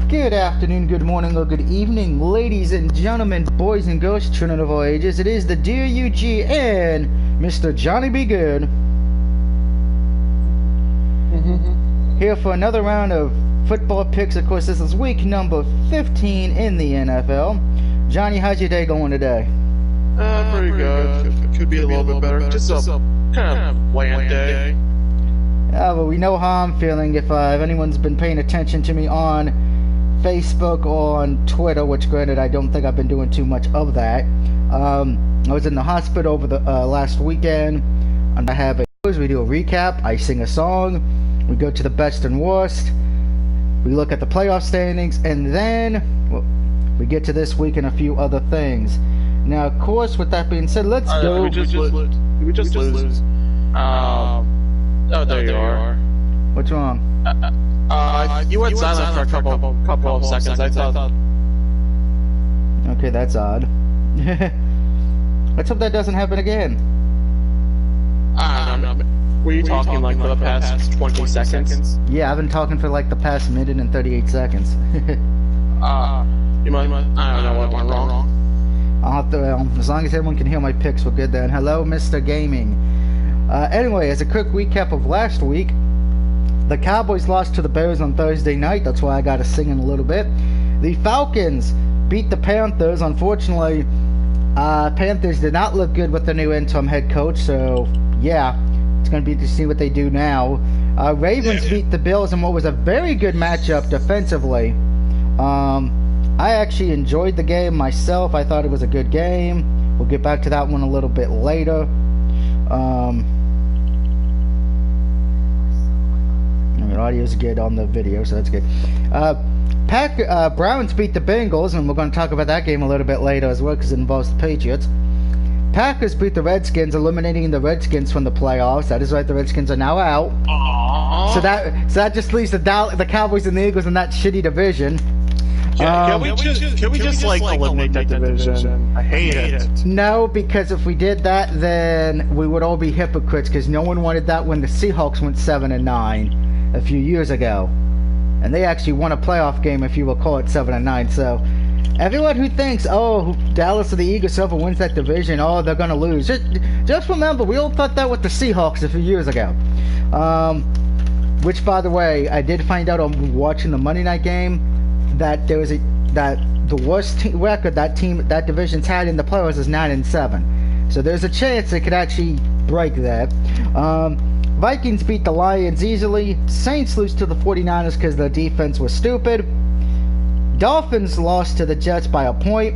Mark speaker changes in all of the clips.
Speaker 1: Good afternoon, good morning, or good evening, ladies and gentlemen, boys and girls, children of all ages. It is the Dear UG and Mr. Johnny B. Good here for another round of football picks. Of course, this is week number 15 in the NFL. Johnny, how's your day going today?
Speaker 2: Pretty good. Could be a little bit better. Just a kind of bland day.
Speaker 1: Well, we know how I'm feeling. If anyone's been paying attention to me on Facebook or on Twitter, which granted I don't think I've been doing too much of that. I was in the hospital over the last weekend, and I have we do a recap, I sing a song, we go to the best and worst, we look at the playoff standings, and then we get to this week and a few other things. Now, of course, with that being said, let's go.
Speaker 2: Did we just lose? Oh, there you are.
Speaker 1: What's wrong?
Speaker 2: You went silent for a couple of seconds. I thought.
Speaker 1: Okay, that's odd. Let's hope that doesn't happen again.
Speaker 2: I don't know. Were you talking like for the past 20 seconds?
Speaker 1: Yeah, I've been talking for like the past minute and 38 seconds.
Speaker 2: You might. I don't know what went wrong.
Speaker 1: I'll have to, as long as everyone can hear my picks, we're good then. Hello, Mr. Gaming. Anyway, as a quick recap of last week, the Cowboys lost to the Bears on Thursday night. That's why I got to sing in a little bit. The Falcons beat the Panthers. Unfortunately, Panthers did not look good with the new interim head coach. So, yeah, it's going to be interesting to see what they do now. Ravens beat the Bills in what was a very good matchup defensively. I actually enjoyed the game myself. I thought it was a good game. We'll get back to that one a little bit later. Audio's good on the video, so that's good. Browns beat the Bengals, and we're going to talk about that game a little bit later as well because it involves the Patriots. Packers beat the Redskins, eliminating the Redskins from the playoffs. That is right, the Redskins are now out.
Speaker 2: Aww.
Speaker 1: So that just leaves the Cowboys and the Eagles in that shitty division.
Speaker 2: Can we just eliminate that division? I hate it.
Speaker 1: No, because if we did that, then we would all be hypocrites because no one wanted that when the Seahawks went 7-9 a few years ago. And they actually won a playoff game, if you will call it 7-9. So everyone who thinks, oh, Dallas or the Eagles ever wins that division, oh, they're going to lose. Just remember, we all thought that with the Seahawks a few years ago. Which, by the way, I did find out on watching the Monday night game that there was the worst record that division's had in the playoffs is 9-7. So there's a chance they could actually break that. Vikings beat the Lions easily. Saints lose to the 49ers because their defense was stupid. Dolphins lost to the Jets by a point.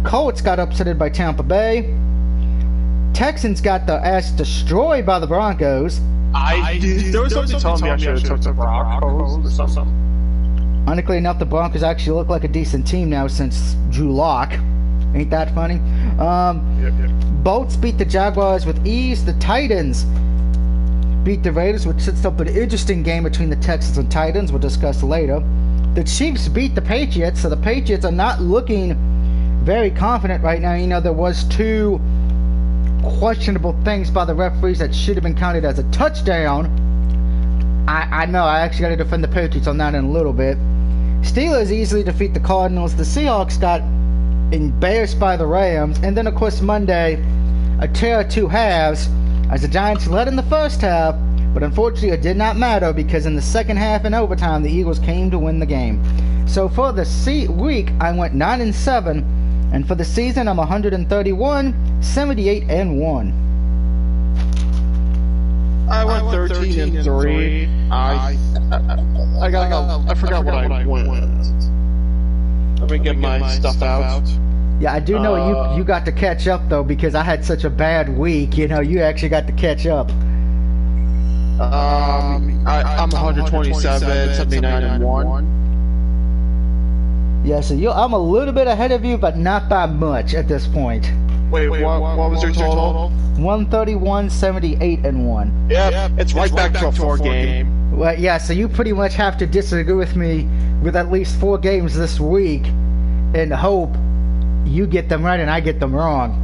Speaker 1: Colts got upsetted by Tampa Bay. Texans got their ass destroyed by the Broncos.
Speaker 2: There was something telling me I should have took the Broncos or something.
Speaker 1: Ironically enough, the Broncos actually look like a decent team now since Drew Lock. Ain't that funny? Bolts beat the Jaguars with ease. The Titans beat the Raiders, which sets up an interesting game between the Texans and Titans. We'll discuss later. The Chiefs beat the Patriots, so the Patriots are not looking very confident right now. You know, there was two questionable things by the referees that should have been counted as a touchdown. I know, I actually got to defend the Patriots on that in a little bit. Steelers easily defeat the Cardinals. The Seahawks got embarrassed by the Rams. And then, of course, Monday, a tale of two halves, as the Giants led in the first half, but unfortunately it did not matter because in the second half and overtime, the Eagles came to win the game. So for the week, I went 9-7, and for the season, I'm 131, 78-1.
Speaker 2: I went 13-3. I forgot what I went. Let me get my stuff out.
Speaker 1: Yeah, I do know you got to catch up though because I had such a bad week. You know, you actually got to catch up.
Speaker 2: I'm 127, 79-1.
Speaker 1: Yeah, so I'm a little bit ahead of you, but not by much at this point.
Speaker 2: Wait, what was your total?
Speaker 1: 131, 78-1.
Speaker 2: Yeah, it's right back to a 4 game.
Speaker 1: Well, yeah, so you pretty much have to disagree with me with at least 4 games this week and hope you get them right and I get them wrong.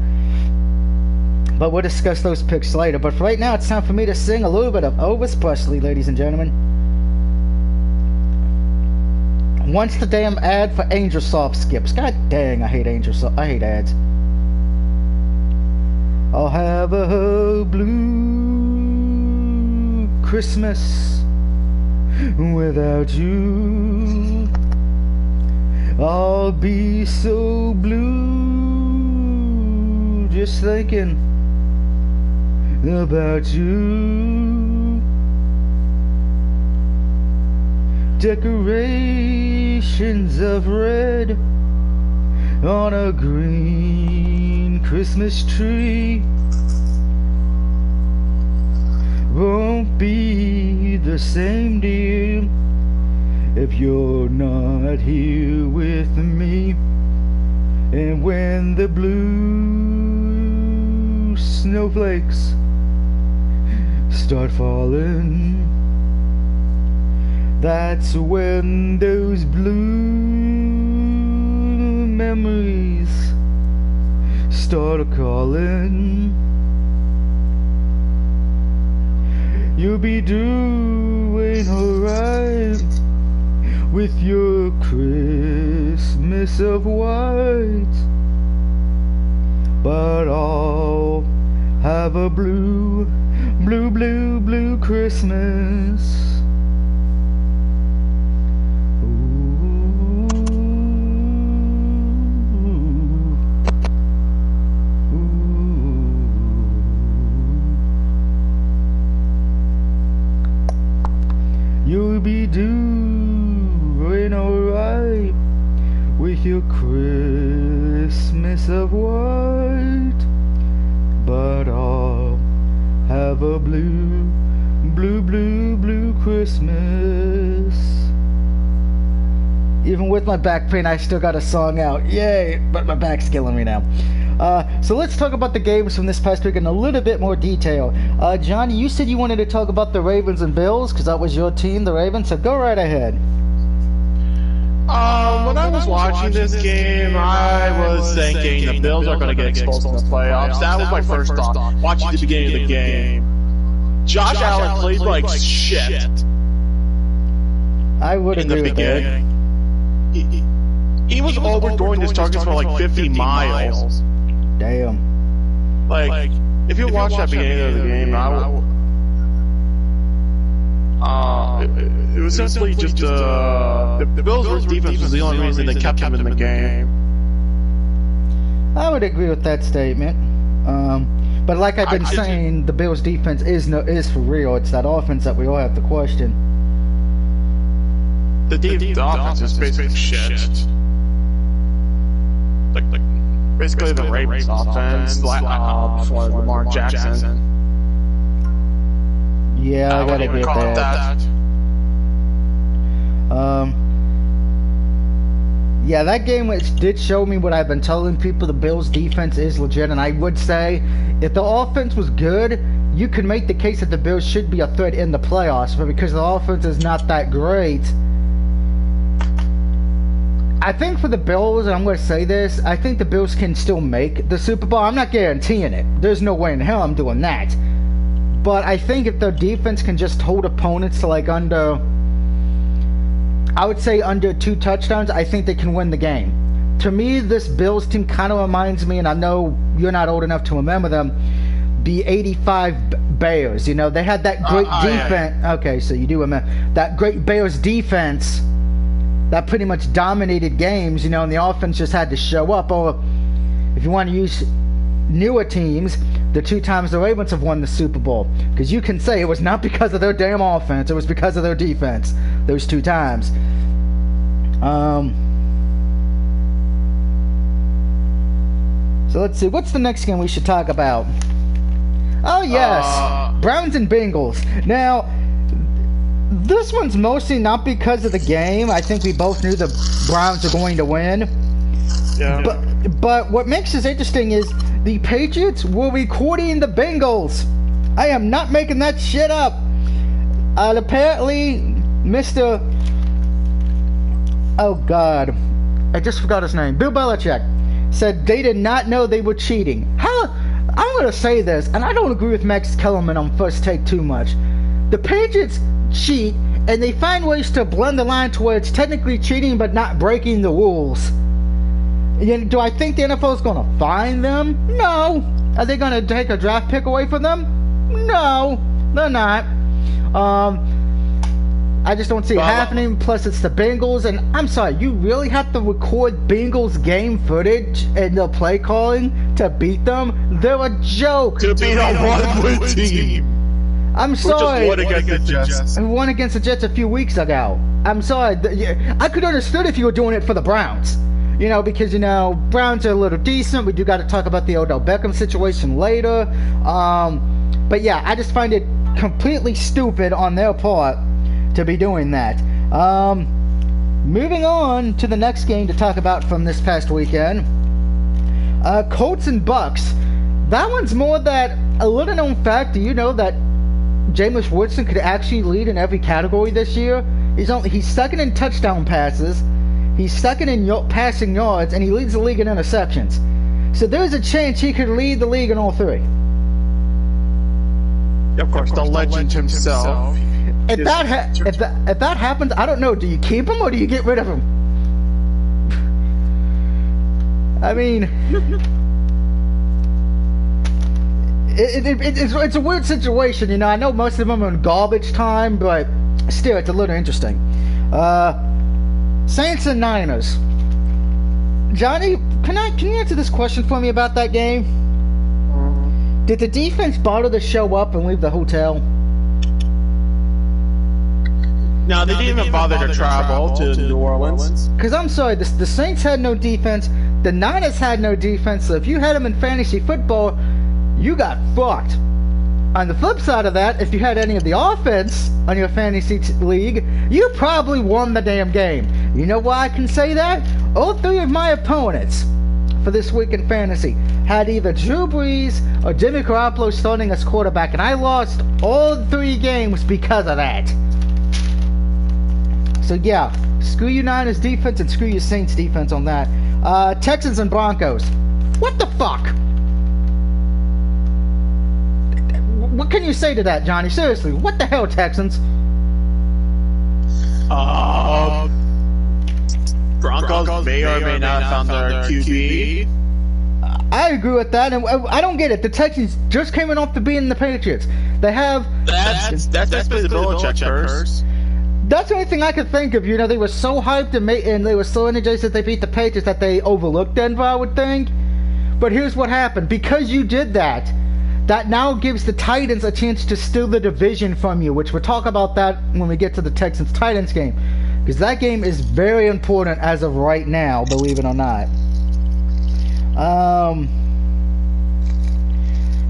Speaker 1: But we'll discuss those picks later. But for right now, it's time for me to sing a little bit of Elvis Presley, ladies and gentlemen. Once the damn ad for Angel Soft skips. God dang, I hate I hate ads. I'll have a blue Christmas without you. I'll be so blue just thinking about you. Decorations of red on a green Christmas tree won't be the same, dear, if you're not here with me. And when the blue snowflakes start falling, that's when those blue memories start a-calling. You'll be doing alright with your Christmas of white, but I'll have a blue, blue, blue, blue Christmas. You'll be doing alright with your Christmas of white, but I'll have a blue, blue, blue, blue Christmas. Even with my back pain, I still got a song out. Yay! But my back's killing me now. So let's talk about the games from this past week in a little bit more detail. Johnny, you said you wanted to talk about the Ravens and Bills because that was your team, the Ravens. So go right ahead.
Speaker 2: When I was watching this game, I was thinking the Bills are going to get exposed in the playoffs. That was my first thought. Watching the beginning of the game, Josh Allen played like shit.
Speaker 1: I would agree with that.
Speaker 2: He was overthrowing his targets for like 50 miles.
Speaker 1: Damn.
Speaker 2: Like, if you watch that beginning of the game, it was simply just the Bills' defense was the only reason they kept him in the game.
Speaker 1: I would agree with that statement. But like I've been saying, the Bills' defense is for real. It's that offense that we all have to question.
Speaker 2: The offense is basically shit. Like basically the Ravens offense before Lamar Jackson.
Speaker 1: Yeah, I gotta agree with that. Yeah, that game did show me what I've been telling people. The Bills' defense is legit, and I would say if the offense was good, you could make the case that the Bills should be a threat in the playoffs. But because the offense is not that great, I think for the Bills, and I'm going to say this, I think the Bills can still make the Super Bowl. I'm not guaranteeing it. There's no way in hell I'm doing that. But I think if their defense can just hold opponents to like under 2 touchdowns, I think they can win the game. To me, this Bills team kind of reminds me, and I know you're not old enough to remember them, the 85 Bears. You know, they had that great defense. Yeah. Okay, so you do remember that great Bears defense that pretty much dominated games, you know, and the offense just had to show up. Or if you want to use newer teams, the 2 times the Ravens have won the Super Bowl. Because you can say it was not because of their damn offense, it was because of their defense. Those 2 times. So let's see, what's the next game we should talk about? Oh yes, Browns and Bengals. Now, this one's mostly not because of the game. I think we both knew the Browns are going to win. Yeah. But what makes this interesting is the Patriots were recording the Bengals. I am not making that shit up. Apparently, Mr. Oh God, I just forgot his name. Bill Belichick said they did not know they were cheating. How? I'm going to say this, and I don't agree with Max Kellerman on First Take too much. The Patriots cheat and they find ways to blend the line to where it's technically cheating but not breaking the rules. Do I think the NFL is going to fine them? No. Are they going to take a draft pick away from them? No, they're not. I just don't see it happening. Plus, it's the Bengals, and I'm sorry, you really have to record Bengals game footage and the play calling to beat them? They're a joke.
Speaker 2: To beat a one-win team.
Speaker 1: I'm sorry.
Speaker 2: Who just won against the Jets?
Speaker 1: Who won against the Jets a few weeks ago. I'm sorry. I could understood if you were doing it for the Browns. Because, Browns are a little decent. We do got to talk about the Odell Beckham situation later. But yeah, I just find it completely stupid on their part to be doing that. Moving on to the next game to talk about from this past weekend. Colts and Bucks. That one's more that a little known fact. Do you know that Jameis Winston could actually lead in every category this year? He's second in touchdown passes. He's second in passing yards, and he leads the league in interceptions. So there's a chance he could lead the league in all three.
Speaker 2: Of course, the legend himself.
Speaker 1: If that happens, I don't know. Do you keep him or do you get rid of him? I mean, it's a weird situation. I know most of them are in garbage time, but still, it's a little interesting. Saints and Niners. Johnny, can you answer this question for me about that game? Did the defense bother to show up and leave the hotel?
Speaker 2: No, they didn't even bother to travel to New Orleans.
Speaker 1: Because I'm sorry, the Saints had no defense, the Niners had no defense, so if you had them in fantasy football, you got fucked. On the flip side of that, if you had any of the offense on your fantasy league, you probably won the damn game. You know why I can say that? All three of my opponents for this week in fantasy had either Drew Brees or Jimmy Garoppolo starting as quarterback, and I lost all three games because of that. So yeah, screw you Niners defense and screw you Saints defense on that. Texans and Broncos. What the fuck? What can you say to that, Johnny? Seriously, what the hell, Texans?
Speaker 2: Broncos may or may not have found their QB.
Speaker 1: I agree with that, and I don't get it. The Texans just came off the beating the Patriots. They have...
Speaker 2: That's the Belichick curse.
Speaker 1: That's the only thing I could think of. They were so hyped and they were so energized that they beat the Patriots that they overlooked Denver, I would think. But here's what happened. Because you did that, that now gives the Titans a chance to steal the division from you, which we'll talk about that when we get to the Texans-Titans game. Because that game is very important as of right now, believe it or not.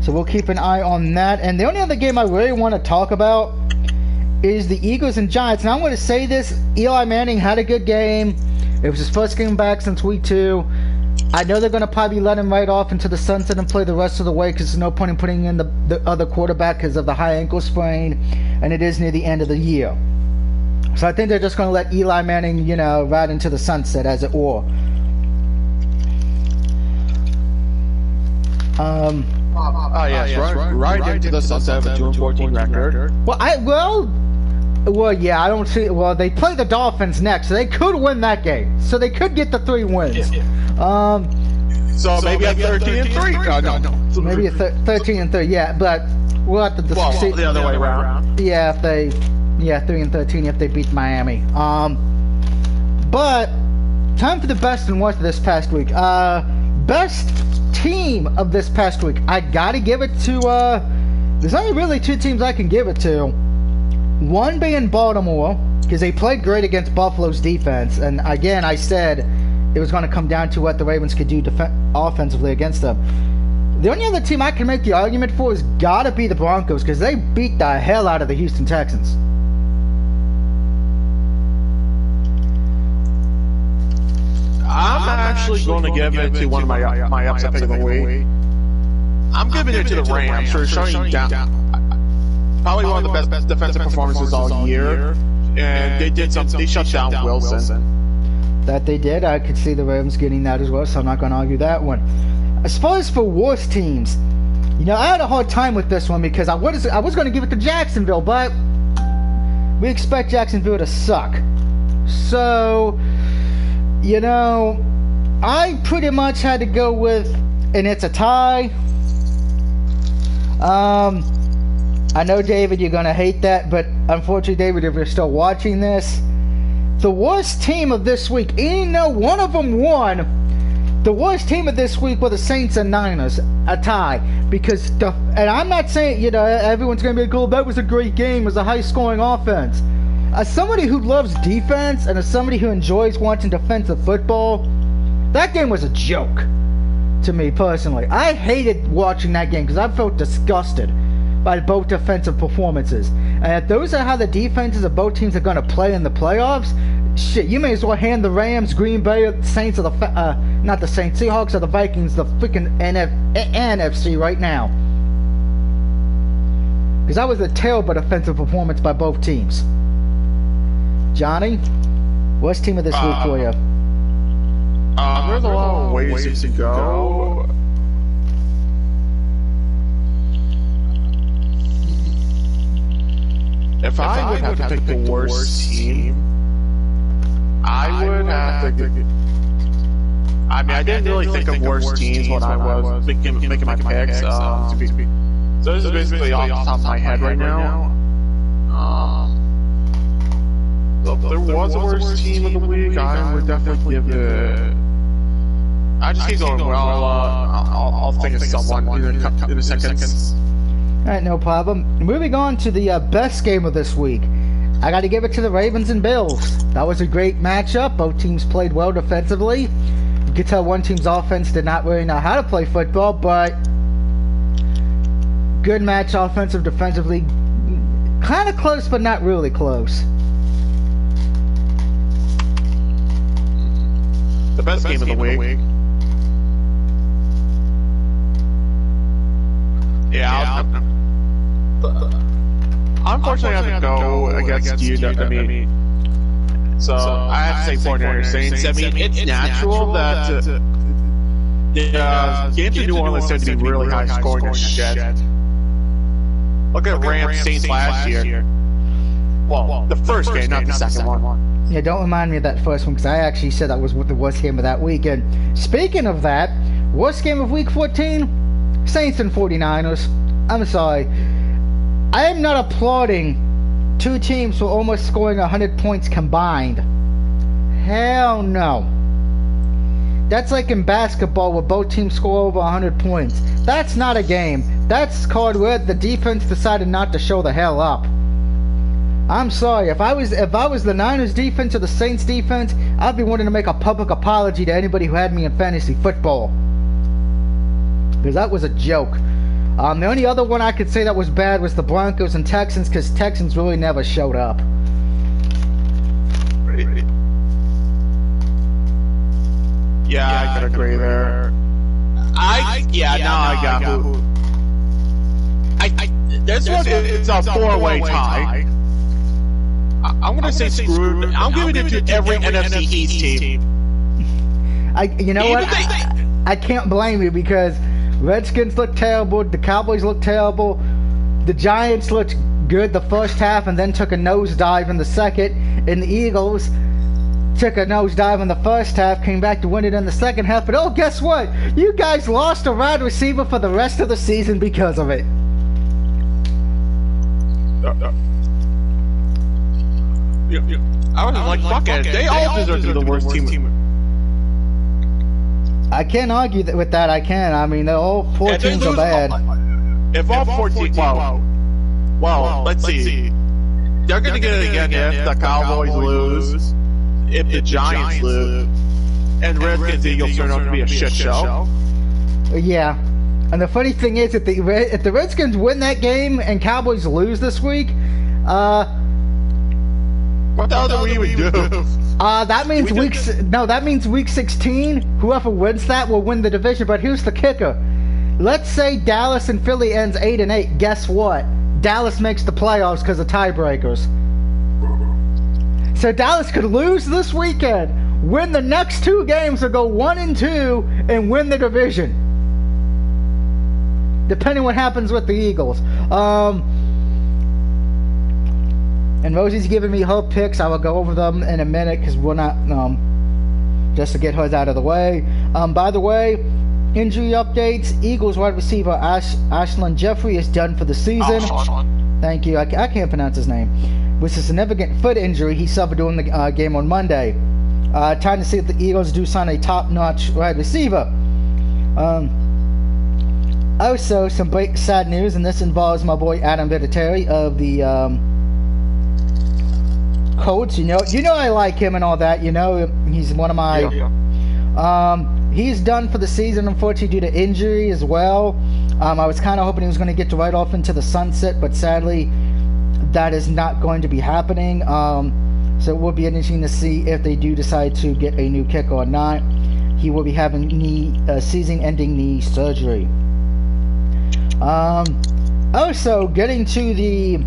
Speaker 1: So we'll keep an eye on that. And the only other game I really want to talk about is the Eagles and Giants. Now I'm going to say this, Eli Manning had a good game. It was his first game back since week 2. I know they're going to probably let him right off into the sunset and play the rest of the way because there's no point in putting in the other quarterback because of the high ankle sprain, and it is near the end of the year. So I think they're just going to let Eli Manning, ride into the sunset, as it were.
Speaker 2: Yes, right into the sunset of a 2-14 record.
Speaker 1: Well, yeah, I don't see... Well, they play the Dolphins next, so they could win that game. So they could get the 3 wins.
Speaker 2: So maybe a 13-3? No.
Speaker 1: Maybe a 13-3, yeah, but we'll have to see...
Speaker 2: the other way around.
Speaker 1: Yeah, 3-13 if they beat Miami. But, time for the best and worst of this past week. Best team of this past week. I gotta give it to... there's only really 2 teams I can give it to. One being Baltimore, because they played great against Buffalo's defense. And again, I said it was going to come down to what the Ravens could do offensively against them. The only other team I can make the argument for is got to be the Broncos, because they beat the hell out of the Houston Texans.
Speaker 2: I'm actually going to give it to one of my upset pick of the week. I'm giving it to the Rams for shutting down... Probably one of the best defensive performances all year, and they shut down Wilson.
Speaker 1: That they did. I could see the Rams getting that as well, so I'm not going to argue that one. As far as for worst teams, I had a hard time with this one because I was going to give it to Jacksonville, but we expect Jacksonville to suck. So, you know, I pretty much had to go with, and it's a tie. I know, David, you're going to hate that, but unfortunately, David, if you're still watching this, the worst team of this week, even though one of them won, the worst team of this week were the Saints and Niners, a tie. Because, and I'm not saying, you know, everyone's going to be like, oh, that was a great game, it was a high-scoring offense. As somebody who loves defense, and as somebody who enjoys watching defensive football, that game was a joke to me, personally. I hated watching that game because I felt disgusted by both defensive performances. And if those are how the defenses of both teams are going to play in the playoffs, shit, you may as well hand the Rams, Green Bay, Saints, or the not the Saints, Seahawks, or the Vikings the freaking NFC right now. Because that was a terrible defensive performance by both teams. Johnny, worst team of this week for you?
Speaker 2: There's a lot of ways to go. If I would have to pick the worst team, I would have to. I mean, I didn't really think of worst teams when I was making my picks. So this is basically off the top of my head right now. If there was a worst team of the week, I would definitely give it. I just keep going. Well, I'll think of someone in a second.
Speaker 1: Alright, no problem. Moving on to the best game of this week. I got to give it to the Ravens and Bills. That was a great matchup. Both teams played well defensively. You could tell one team's offense did not really know how to play football, but good match offensive, defensively. Kind of close, but not really close.
Speaker 2: The best game of the week. Yeah, unfortunately, I have to go against you. I mean, so I have to say 49ers Saints. I mean, it's natural that games in New Orleans tend to be really high scoring and shit. Look at Rams Saints last year. Well, the first game, not the second one.
Speaker 1: Yeah, don't remind me of that first one because I actually said that was the worst game of that week. And speaking of that, worst game of week 14, Saints and 49ers. I'm sorry. I am not applauding two teams for almost scoring 100 points combined. Hell no. That's like in basketball where both teams score over 100 points. That's not a game. That's called where the defense decided not to show the hell up. I'm sorry. If I was the Niners defense or the Saints defense, I'd be wanting to make a public apology to anybody who had me in fantasy football. Because that was a joke. The only other one I could say that was bad was the Broncos and Texans, because Texans really never showed up.
Speaker 2: Yeah, I could agree there. I got who. This one is a four-way tie. I'm gonna say screwed. I'm giving it to every NFC East team.
Speaker 1: You know what? I can't blame you because Redskins looked terrible, the Cowboys looked terrible, the Giants looked good the first half and then took a nosedive in the second, and the Eagles took a nosedive in the first half, came back to win it in the second half, but oh, guess what? You guys lost a wide receiver for the rest of the season because of it.
Speaker 2: I was like, fuck it. They all deserve to be the worst team.
Speaker 1: I can't argue with that. I can. I mean, all four teams are bad.
Speaker 2: If all four teams, well, let's see. They're going to get it again if the Cowboys lose, if the Giants lose, and Redskins Eagles turn out to be a shit show.
Speaker 1: Yeah. And the funny thing is, if the Redskins win that game and Cowboys lose this week,
Speaker 2: what the hell do we even do?
Speaker 1: That means week 16. Whoever wins that will win the division. But here's the kicker: let's say Dallas and Philly ends 8-8. Guess what? Dallas makes the playoffs because of tiebreakers. So Dallas could lose this weekend, win the next two games, or go 1-2 and win the division, depending what happens with the Eagles. And Rosie's giving me her picks. I will go over them in a minute because we're not, just to get hers out of the way. By the way, injury updates. Eagles wide receiver Ashland Jeffrey is done for the season. Thank you. I can't pronounce his name. With a significant foot injury he suffered during the game on Monday. Time to see if the Eagles do sign a top-notch wide receiver. Also, some sad news, and this involves my boy Adam Vinatieri of the Colts. You know I like him and all that. You know, he's one of my... he's done for the season, unfortunately, due to injury as well. I was kind of hoping he was going to get to ride off into the sunset, but sadly, that is not going to be happening. So it will be interesting to see if they do decide to get a new kicker or not. He will be having season-ending knee surgery. Also, getting to the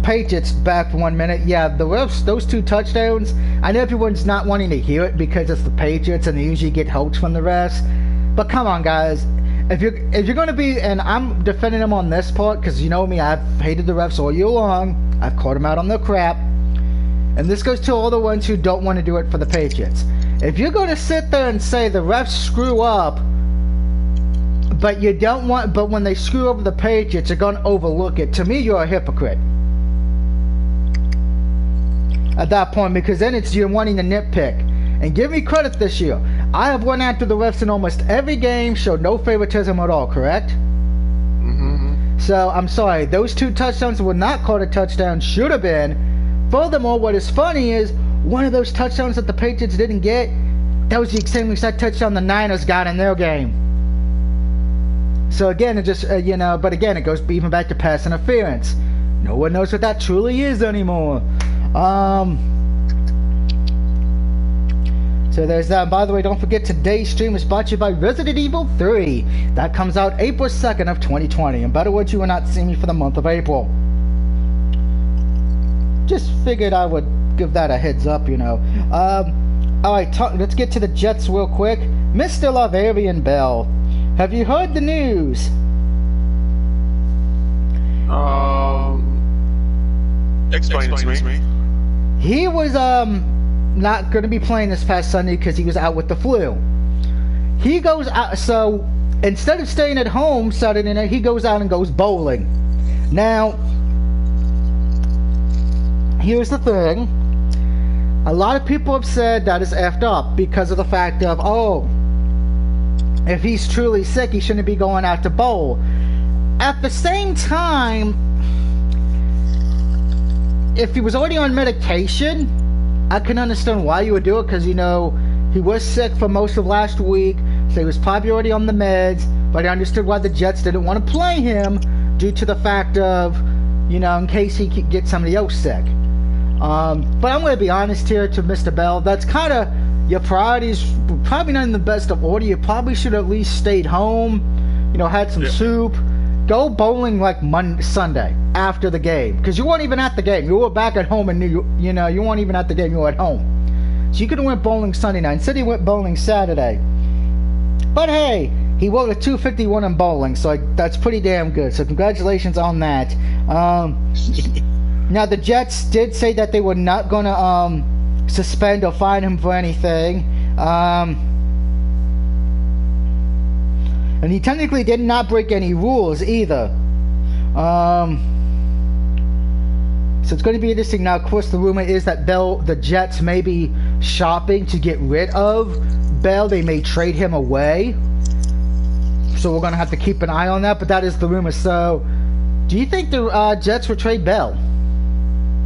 Speaker 1: Patriots back for 1 minute. Yeah, the refs, those 2 touchdowns, I know everyone's not wanting to hear it because it's the Patriots and they usually get help from the refs. But come on, guys. If you're going to be, and I'm defending them on this part because you know me, I've hated the refs all year long. I've called them out on their crap. And this goes to all the ones who don't want to do it for the Patriots. If you're going to sit there and say the refs screw up, but you don't want, but when they screw over the Patriots, you're going to overlook it. To me, you're a hypocrite. At that point, because then it's you're wanting to nitpick. And give me credit this year. I have went after the refs in almost every game, showed no favoritism at all, correct? Mm-hmm. So, I'm sorry, those 2 touchdowns were not called a touchdown, should have been. Furthermore, what is funny is, one of those touchdowns that the Patriots didn't get, that was the same exact touchdown the Niners got in their game. So again, it just, but again, it goes even back to pass interference. No one knows what that truly is anymore. So there's that. By the way, don't forget today's stream is brought to you by Resident Evil 3. That comes out April 2nd of 2020. In better words, you will not see me for the month of April. Just figured I would give that a heads up, Alright, let's get to the Jets real quick. Mr. LaVarian Bell, have you heard the news?
Speaker 2: Explain it to me.
Speaker 1: He was not going to be playing this past Sunday because he was out with the flu. He goes out, so instead of staying at home Saturday night, he goes out and goes bowling. Now, here's the thing. A lot of people have said that is effed up because of the fact of, if he's truly sick, he shouldn't be going out to bowl. At the same time, if he was already on medication, I can understand why you would do it because, he was sick for most of last week, so he was probably already on the meds, but I understood why the Jets didn't want to play him due to the fact of, in case he could get somebody else sick. But I'm going to be honest here to Mr. Bell. That's kind of your priorities. Probably not in the best of order. You probably should have at least stayed home. Had some soup. Go bowling like Sunday after the game, because you weren't even at the game. You were back at home in you weren't even at the game. You were at home. So you could have went bowling Sunday night. Instead, he went bowling Saturday. But hey, he won a 251 in bowling, so that's pretty damn good. So congratulations on that. Now, the Jets did say that they were not going to suspend or fine him for anything. And he technically did not break any rules either. So it's going to be interesting. Now, of course, the rumor is that the Jets may be shopping to get rid of Bell. They may trade him away. So we're going to have to keep an eye on that. But that is the rumor. So, do you think the Jets will trade Bell?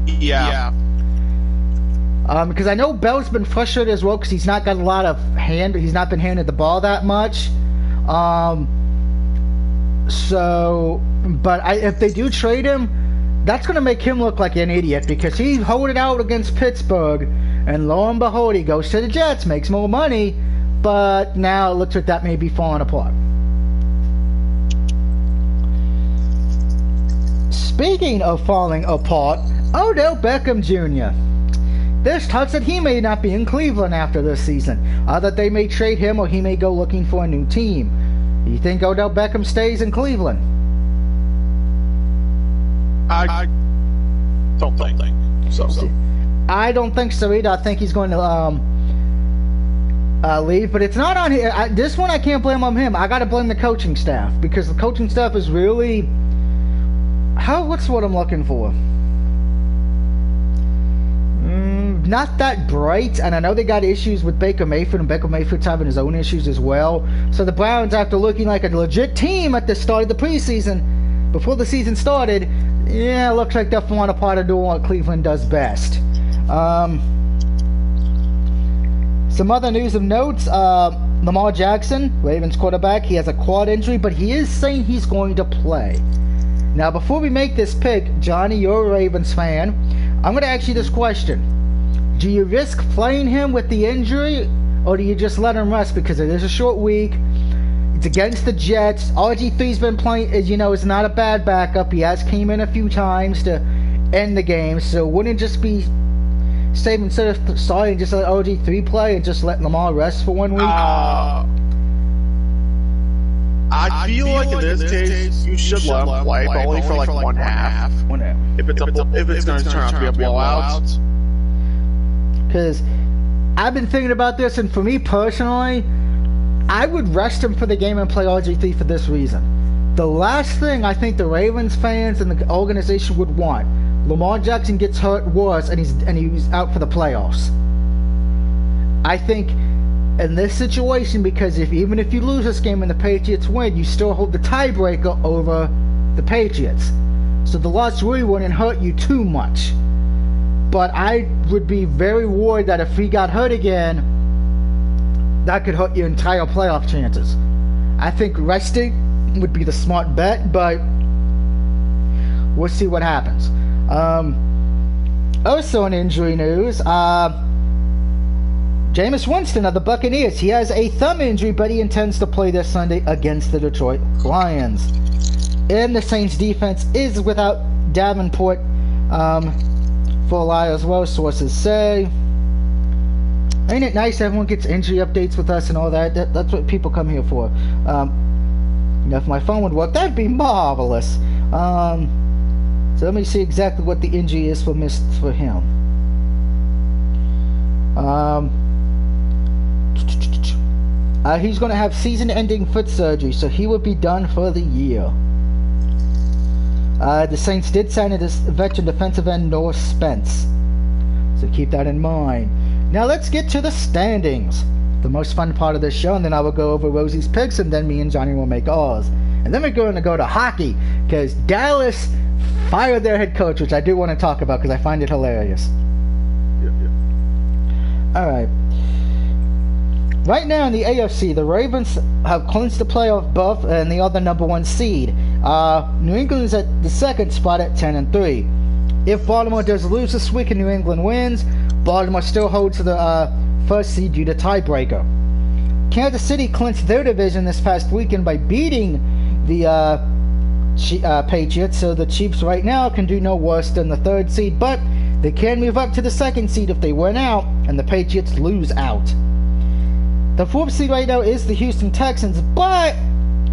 Speaker 2: Yeah.
Speaker 1: Because I know Bell's been frustrated as well because he's not got a lot of he's not been handed the ball that much. But if they do trade him, that's going to make him look like an idiot because he held it out against Pittsburgh, and lo and behold, he goes to the Jets, makes more money, but now it looks like that may be falling apart. Speaking of falling apart, Odell Beckham Jr. There's talks that he may not be in Cleveland after this season, that they may trade him or he may go looking for a new team. Do you think Odell Beckham stays in Cleveland?
Speaker 2: Don't think. So.
Speaker 1: I don't think so either. I think he's going to leave, but it's not on here. This one I can't blame on him. I got to blame the coaching staff, because the coaching staff is really what's what I'm looking for? Not that bright, and I know they got issues with Baker Mayfield, and Baker Mayfield's having his own issues as well. So the Browns, after looking like a legit team at the start of the preseason, before the season started, yeah, it looks like they're falling apart and doing what Cleveland does best. Some other news of notes, Lamar Jackson, Ravens quarterback, he has a quad injury, but he is saying he's going to play. Now, before we make this pick, Johnny, you're a Ravens fan, I'm going to ask you this question. Do you risk playing him with the injury, or do you just let him rest because it is a short week? It's against the Jets. RG3's been playing, you know, is not a bad backup. He has came in a few times to end the game, so wouldn't it just be safe instead of starting, just let RG3 play and just let Lamar rest for 1 week?
Speaker 2: I feel like in this case, you should let him play, but only for like one half. If it's going to turn out to be a blowout.
Speaker 1: Because I've been thinking about this, and for me personally, I would rest him for the game and play RG3 for this reason. The last thing I think the Ravens fans and the organization would want, Lamar Jackson gets hurt worse and he's out for the playoffs. I think in this situation, because even if you lose this game and the Patriots win, you still hold the tiebreaker over the Patriots. So the loss really wouldn't hurt you too much. But I would be very worried that if he got hurt again, that could hurt your entire playoff chances. I think resting would be the smart bet, but we'll see what happens. Also in injury news, Jameis Winston of the Buccaneers. He has a thumb injury, but he intends to play this Sunday against the Detroit Lions. And the Saints defense is without Davenport for a while as well, sources say. Ain't it nice everyone gets injury updates with us and all that? That's what people come here for. If my phone would work, that'd be marvelous. So let me see exactly what the injury is for him. He's going to have season-ending foot surgery, so he will be done for the year. The Saints did sign a veteran defensive end, Noah Spence. So keep that in mind. Now let's get to the standings. The most fun part of this show, and then I will go over Rosie's picks, and then me and Johnny will make ours. And then we're going to go to hockey, because Dallas fired their head coach, which I do want to talk about because I find it hilarious. Alright. Right now in the AFC, the Ravens have clinched the playoff berth and the other number one seed. New England is at the second spot at 10-3. If Baltimore does lose this week and New England wins, Baltimore still holds the first seed due to tiebreaker. Kansas City clinched their division this past weekend by beating the Patriots, so the Chiefs right now can do no worse than the third seed, but they can move up to the second seed if they win out and the Patriots lose out. The fourth seed right now is the Houston Texans, but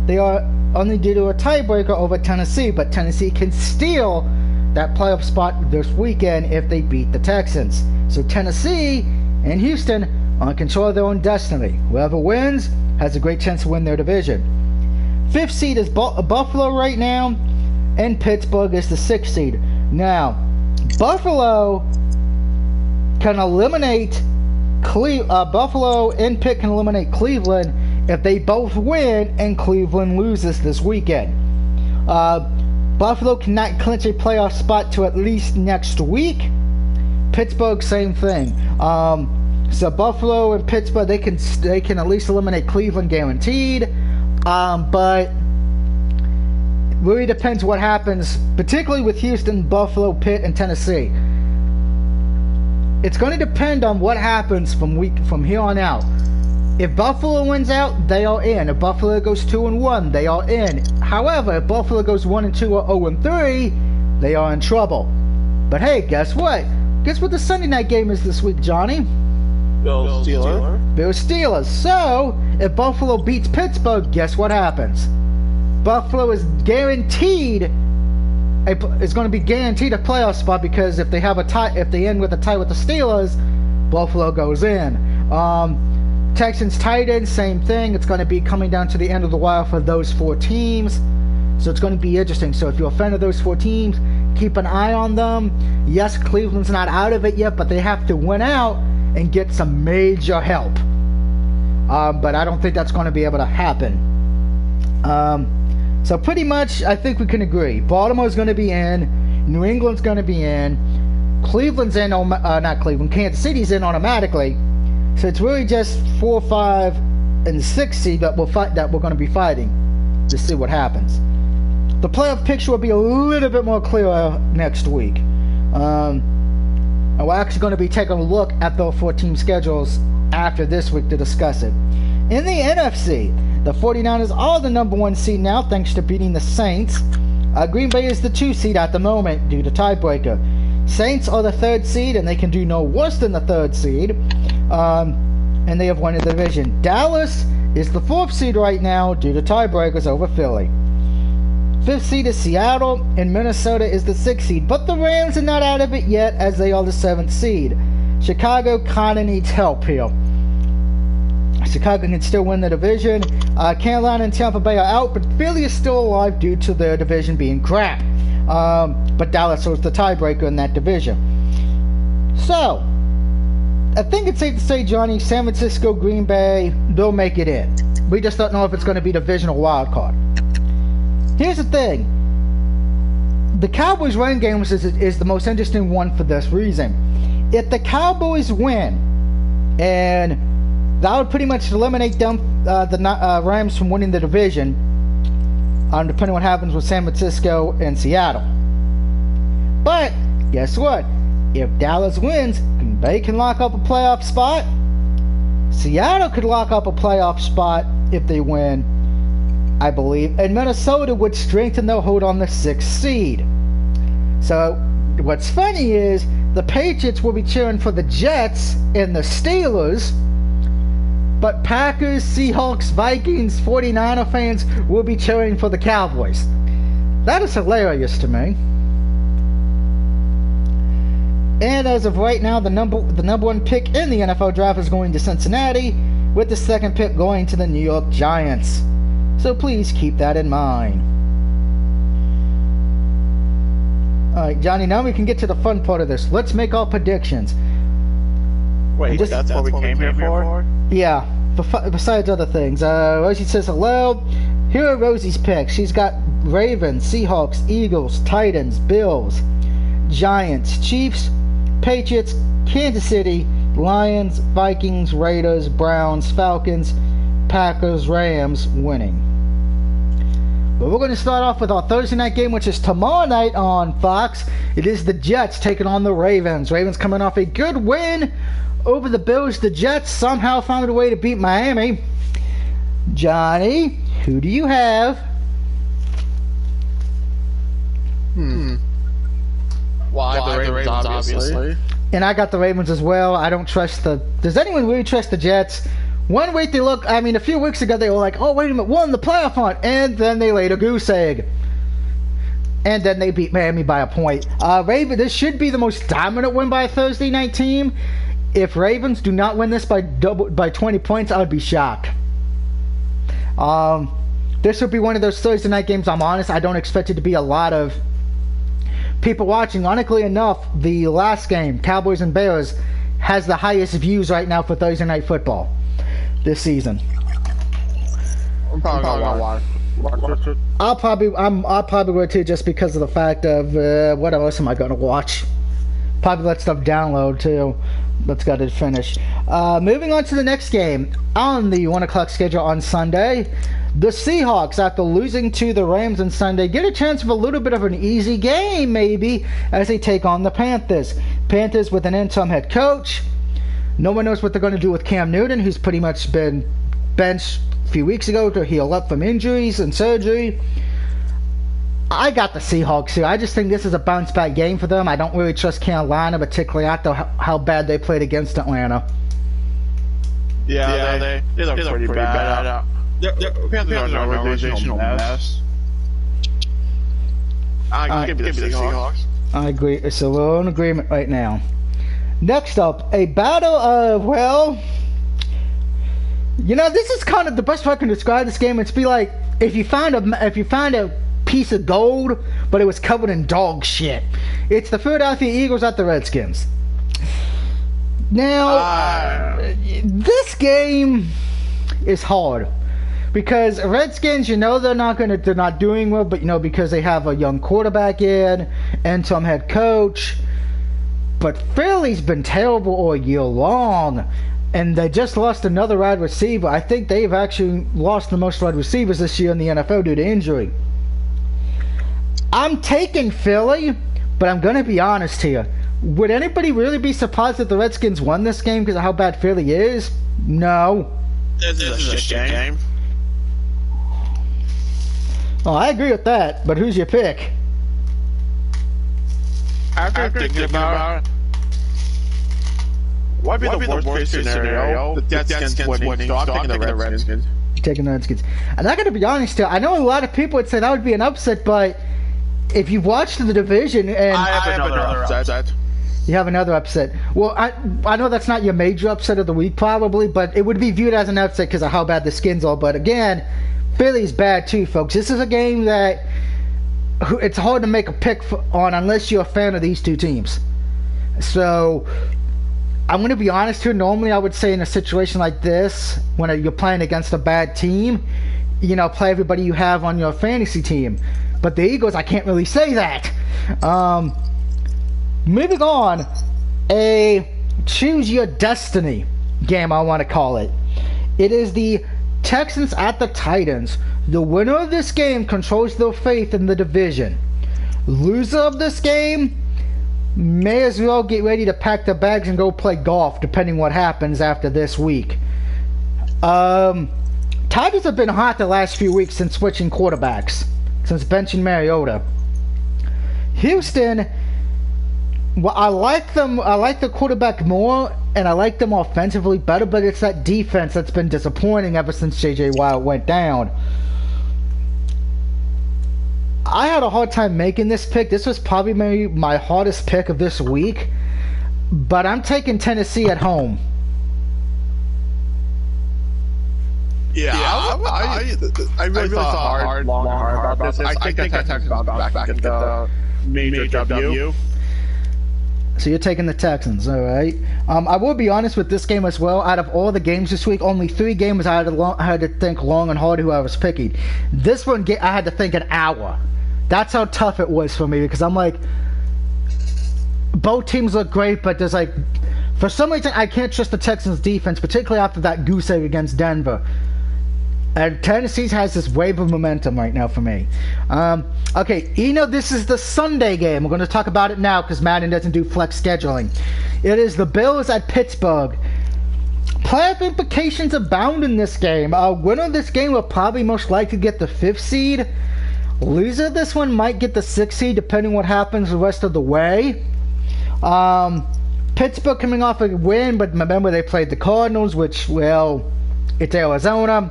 Speaker 1: they are only due to a tiebreaker over Tennessee, but Tennessee can steal that playoff spot this weekend if they beat the Texans. So Tennessee and Houston are in control of their own destiny. Whoever wins has a great chance to win their division. Fifth seed is Buffalo right now, and Pittsburgh is the sixth seed. Now, Buffalo can eliminate Buffalo and Pitt can eliminate Cleveland if they both win and Cleveland loses this weekend. Buffalo cannot clinch a playoff spot to at least next week. Pittsburgh, same thing. So Buffalo and Pittsburgh, they can at least eliminate Cleveland guaranteed. But it really depends what happens, particularly with Houston, Buffalo, Pitt, and Tennessee. It's going to depend on what happens from here on out. If Buffalo wins out, they are in. If Buffalo goes 2-1, they are in. However, if Buffalo goes 1-2 or 0-3, they are in trouble. But hey, guess what? Guess what the Sunday night game is this week, Johnny?
Speaker 2: Bills
Speaker 1: Steelers. So, if Buffalo beats Pittsburgh, guess what happens? Buffalo is guaranteed is going to be guaranteed a playoff spot, because if they have a tie, if they end with a tie with the Steelers, Buffalo goes in. Texans, Titans, same thing. It's going to be coming down to the end of the wire for those 4 teams. So it's going to be interesting. So if you're a fan of those 4 teams, keep an eye on them. Yes, Cleveland's not out of it yet, but they have to win out and get some major help. But I don't think that's going to be able to happen. So pretty much, I think we can agree. Baltimore's going to be in. New England's going to be in. Cleveland's in, not Cleveland, Kansas City's in automatically. So it's really just 4, 5, and 6 seed that we're going to be fighting to see what happens. The playoff picture will be a little bit more clear next week. And we're actually going to be taking a look at the 4-team schedules after this week to discuss it. In the NFC, the 49ers are the number 1 seed now, thanks to beating the Saints. Green Bay is the 2 seed at the moment due to tiebreaker. Saints are the 3rd seed, and they can do no worse than the 3rd seed. And they have won the division. Dallas is the 4th seed right now due to tiebreakers over Philly. 5th seed is Seattle, and Minnesota is the 6th seed. But the Rams are not out of it yet, as they are the 7th seed. Chicago kind of needs help here. Chicago can still win the division. Carolina and Tampa Bay are out, but Philly is still alive due to their division being crap. But Dallas was the tiebreaker in that division. So, I think it's safe to say, Johnny, San Francisco, Green Bay, they'll make it in. We just don't know if it's going to be divisional wild card. Here's the thing. The Cowboys' run game is the most interesting one for this reason. If the Cowboys win, and that would pretty much eliminate them, the Rams from winning the division, depending on what happens with San Francisco and Seattle. But, guess what? If Dallas wins, Green Bay can lock up a playoff spot. Seattle could lock up a playoff spot if they win, I believe. And Minnesota would strengthen their hold on the 6th seed. So, what's funny is, the Patriots will be cheering for the Jets and the Steelers, but Packers, Seahawks, Vikings, 49er fans will be cheering for the Cowboys. That is hilarious to me. And as of right now, the number 1 pick in the NFL draft is going to Cincinnati, with the 2nd pick going to the New York Giants. So please keep that in mind. Alright, Johnny, now we can get to the fun part of this. Let's make our predictions.
Speaker 2: Wait, that's what we came here for?
Speaker 1: Yeah, besides other things. Rosie says hello. Here are Rosie's picks. She's got Ravens, Seahawks, Eagles, Titans, Bills, Giants, Chiefs, Patriots, Kansas City, Lions, Vikings, Raiders, Browns, Falcons, Packers, Rams winning. But we're going to start off with our Thursday night game, which is tomorrow night on Fox. It is the Jets taking on the Ravens. Ravens coming off a good win over the Bills. The Jets somehow found a way to beat Miami. Johnny, who do you have?
Speaker 2: Why the Ravens, obviously.
Speaker 1: And I got the Ravens as well. I don't trust the... Does anyone really trust the Jets? One week they look... I mean, a few weeks ago they were like, oh, wait a minute, won the playoff hunt. And then they laid a goose egg. And then they beat Miami by a point. This should be the most dominant win by a Thursday night team. If Ravens do not win this by 20 points, I would be shocked. This would be one of those Thursday night games, I'm honest, I don't expect it to be a lot of people watching. Ironically enough, the last game, Cowboys and Bears, has the highest views right now for Thursday night football this season.
Speaker 2: I'm probably gonna watch it.
Speaker 1: I'll probably go too, just because of the fact of what else am I gonna watch? Probably let stuff download too. Let's go to finish. Moving on to the next game on the 1 o'clock schedule on Sunday. The Seahawks, after losing to the Rams on Sunday, get a chance of a little bit of an easy game, maybe, as they take on the Panthers. Panthers with an interim head coach. No one knows what they're going to do with Cam Newton, who's pretty much been benched a few weeks ago to heal up from injuries and surgery. I got the Seahawks here. I just think this is a bounce-back game for them. I don't really trust Carolina, particularly after how bad they played against Atlanta.
Speaker 2: Yeah, they look pretty bad. Panthers are an organizational mess. Give me the Seahawks.
Speaker 1: I agree. So we're in agreement right now. Next up, a battle of, well, you know, this is kind of the best way I can describe this game. It's be like if you find a piece of gold, but it was covered in dog shit. It's the Philadelphia Eagles at the Redskins. Now, this game is hard because Redskins, you know, they're not doing well, but you know, because they have a young quarterback in and some head coach. But Philly's been terrible all year long, and they just lost another wide receiver. I think they've actually lost the most wide receivers this year in the NFL due to injury. I'm taking Philly, but I'm going to be honest here. Would anybody really be surprised if the Redskins won this game because of how bad Philly is? No.
Speaker 2: This is a shit game.
Speaker 1: Oh, I agree with that, but who's your pick?
Speaker 2: After thinking about it, what would be the worst case scenario? The Redskins winning, so I'm taking the Redskins.
Speaker 1: Taking the Redskins. And I gotta be honest here, I know a lot of people would say that would be an upset, but if you've watched the division and
Speaker 2: I have another upset.
Speaker 1: You have another upset. Well, I know that's not your major upset of the week probably, but it would be viewed as an upset because of how bad the Skins are. But again, Philly's bad too, folks. This is a game that it's hard to make a pick on unless you're a fan of these two teams. So I'm going to be honest here. Normally I would say in a situation like this, when you're playing against a bad team, you know, play everybody you have on your fantasy team. But the Eagles, I can't really say that. Moving on, a choose your destiny game, I want to call it. It is the Texans at the Titans. The winner of this game controls their fate in the division. Loser of this game may as well get ready to pack their bags and go play golf, depending what happens after this week. Titans have been hot the last few weeks since switching quarterbacks, since benching Mariota. Houston, well, I like them. I like the quarterback more, and I like them offensively better, but it's that defense that's been disappointing ever since J.J. Watt went down. I had a hard time making this pick. This was probably maybe my hardest pick of this week, but I'm taking Tennessee at home.
Speaker 2: Yeah, I really thought hard about this. I think that Texans bounce back and get the major W.
Speaker 1: So you're taking the Texans, all right. I will be honest with this game as well. Out of all the games this week, only 3 games I had to think long and hard who I was picking. This one, I had to think an hour. That's how tough it was for me because I'm like, both teams look great, but there's like, for some reason, I can't trust the Texans' defense, particularly after that goose egg against Denver. And Tennessee has this wave of momentum right now for me. Okay, you know this is the Sunday game. We're going to talk about it now because Madden doesn't do flex scheduling. It is the Bills at Pittsburgh. Playoff implications abound in this game. Winner of this game will probably most likely get the 5th seed. Loser of this one might get the 6th seed depending what happens the rest of the way. Pittsburgh coming off a win, but remember they played the Cardinals, which, well, it's Arizona.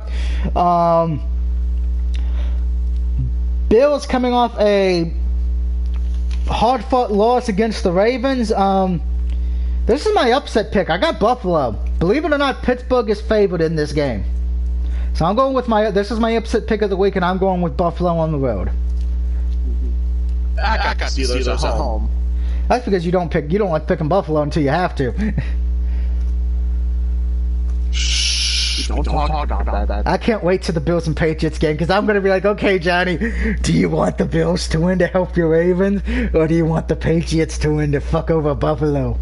Speaker 1: Bills coming off a hard-fought loss against the Ravens. This is my upset pick. I got Buffalo. Believe it or not, Pittsburgh is favored in this game. So I'm going with this is my upset pick of the week, and I'm going with Buffalo on the road.
Speaker 2: I got Steelers at home.
Speaker 1: That's because you don't like picking Buffalo until you have to.
Speaker 2: Don't talk about that.
Speaker 1: I can't wait to the Bills and Patriots game because I'm going to be like, okay, Johnny, do you want the Bills to win to help your Ravens, or do you want the Patriots to win to fuck over Buffalo?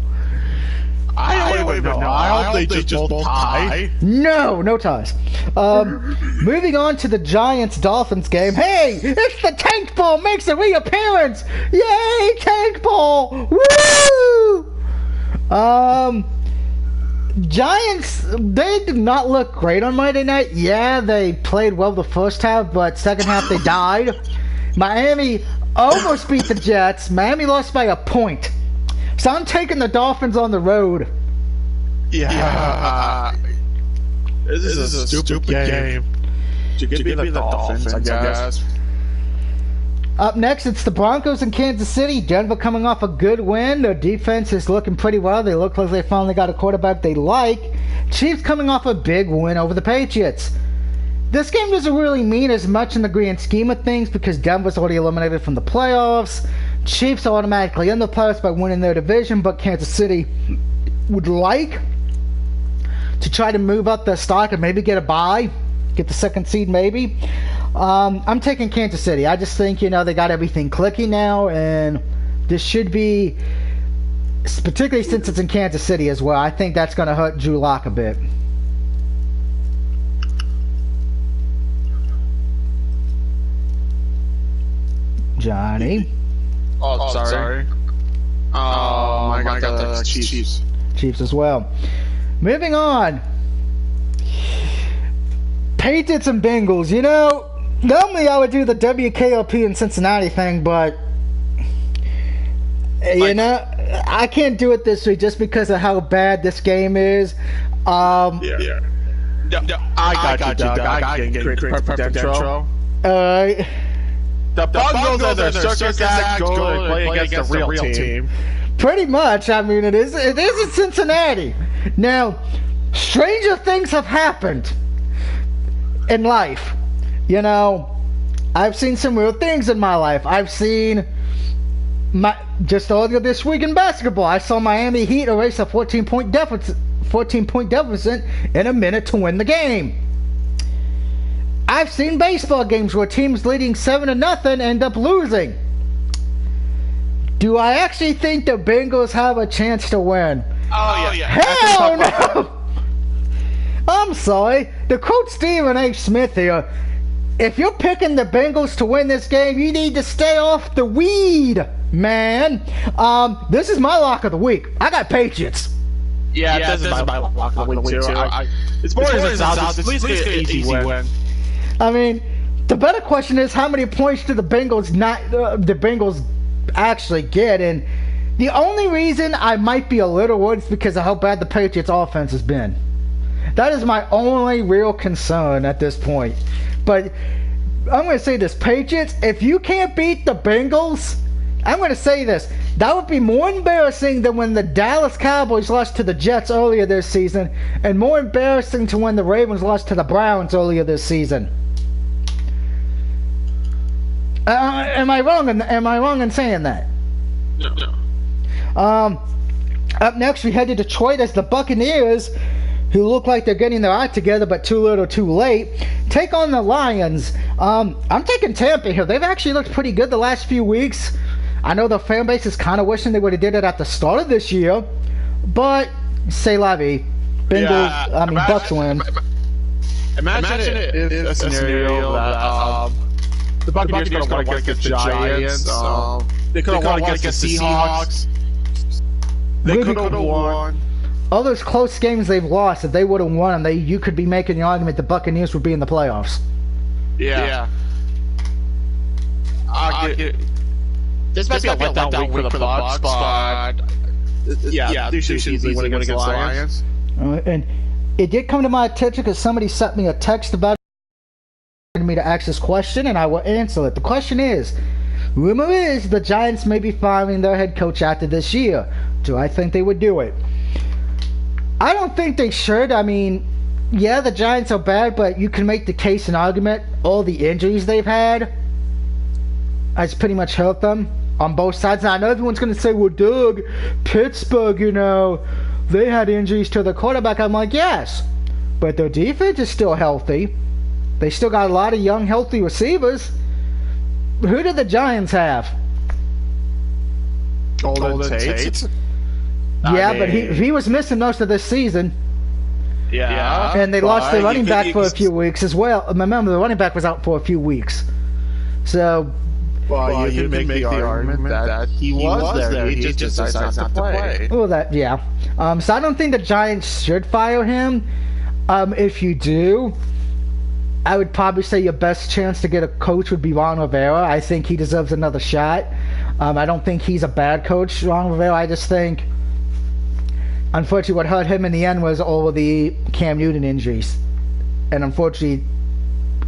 Speaker 2: I don't even know. I hope they just both tie.
Speaker 1: No ties. Moving on to the Giants-Dolphins game. Hey, it's the Tank Ball makes a reappearance. Yay, Tank Ball! Woo! Giants, they did not look great on Monday night. Yeah, they played well the first half, but second half they died. Miami almost beat the Jets. Miami lost by a point. So I'm taking the Dolphins on the road.
Speaker 2: Yeah. This is a stupid game. To give me the Dolphins, I guess.
Speaker 1: Up next, it's the Broncos in Kansas City. Denver coming off a good win. Their defense is looking pretty well. They look like they finally got a quarterback they like. Chiefs coming off a big win over the Patriots. This game doesn't really mean as much in the grand scheme of things because Denver's already eliminated from the playoffs. Chiefs are automatically in the playoffs by winning their division, but Kansas City would like to try to move up their stock and maybe get a bye, get the second seed maybe. I'm taking Kansas City. I just think, they got everything clicking now, and this should be, particularly since it's in Kansas City as well, I think that's going to hurt Drew Lock a bit. Johnny.
Speaker 2: Oh, sorry. I got the Chiefs.
Speaker 1: Chiefs as well. Moving on. Patriots and Bengals. Normally I would do the WKOP in Cincinnati thing, but I can't do it this week just because of how bad this game is.
Speaker 2: I got you, Doug. I can get perfect intro. The Bengals and their circus act go to play against the real team.
Speaker 1: Pretty much. I mean, it is in Cincinnati. Now, stranger things have happened in life. I've seen some real things in my life. I've seen just earlier this week in basketball, I saw Miami Heat erase a 14-point deficit in a minute to win the game. I've seen baseball games where teams leading 7-0 end up losing. Do I actually think the Bengals have a chance to win?
Speaker 2: Oh, yeah.
Speaker 1: Hell no! I'm sorry. To quote Stephen H. Smith here, if you're picking the Bengals to win this game, you need to stay off the weed, man. This is my lock of the week. I got Patriots.
Speaker 2: Yeah, this is my lock of the week, too. It's more as it sounds. At least get an easy win.
Speaker 1: I mean, the better question is how many points do the Bengals actually get? And the only reason I might be a little worried is because of how bad the Patriots offense has been. That is my only real concern at this point. But I'm going to say this, Patriots, if you can't beat the Bengals, I'm going to say this, that would be more embarrassing than when the Dallas Cowboys lost to the Jets earlier this season, and more embarrassing to when the Ravens lost to the Browns earlier this season. Am I wrong in saying that?
Speaker 2: No.
Speaker 1: Up next, we head to Detroit as the Buccaneers, who look like they're getting their act together, but too little, too late, take on the Lions. I'm taking Tampa here. They've actually looked pretty good the last few weeks. I know the fan base is kind of wishing they would have did it at the start of this year, but c'est la vie. Bucks win.
Speaker 2: Imagine if a scenario that the Buccaneers could have won against the Giants. They could have won against the Seahawks. They could have won.
Speaker 1: All those close games they've lost, if they would have won them, you could be making the argument the Buccaneers would be in the playoffs.
Speaker 2: Yeah. This might be a letdown week for the Bucks, but they should easily win against the Lions.
Speaker 1: And it did come to my attention because somebody sent me a text about me to ask this question, and I will answer it. The question is, rumor is the Giants may be firing their head coach after this year. Do I think they would do it? I don't think they should. I mean, yeah, the Giants are bad, but you can make the case and argument all the injuries they've had has pretty much hurt them on both sides. Now, I know everyone's going to say, well, Doug, Pittsburgh, they had injuries to the quarterback. I'm like, yes, but their defense is still healthy. They still got a lot of young, healthy receivers. Who do the Giants have?
Speaker 2: Golden Tate?
Speaker 1: Yeah, but he was missing most of this season.
Speaker 2: Yeah.
Speaker 1: And they lost their running back for a few weeks as well. Remember, the running back was out for a few weeks. So...
Speaker 2: Well, you can make the argument that he was there. He just decided not to play.
Speaker 1: Well, yeah. So I don't think the Giants should fire him. If you do, I would probably say your best chance to get a coach would be Ron Rivera. I think he deserves another shot. I don't think he's a bad coach, Ron Rivera. I just think, unfortunately, what hurt him in the end was all of the Cam Newton injuries. And unfortunately,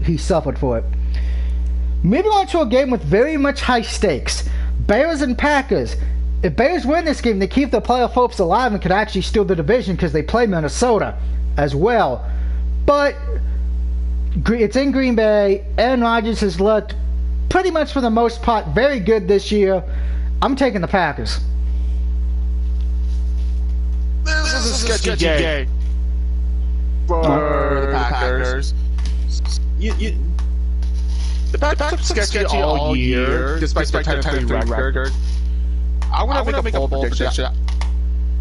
Speaker 1: he suffered for it. Moving on to a game with very much high stakes. Bears and Packers. If Bears win this game, they keep their playoff hopes alive and could actually steal the division because they play Minnesota as well. But it's in Green Bay. Aaron Rodgers has looked pretty much for the most part very good this year. I'm taking the Packers.
Speaker 2: This is a sketchy game for the Packers. The Packers are sketchy all year, despite their 10-3 record. I'm going to make a bold prediction.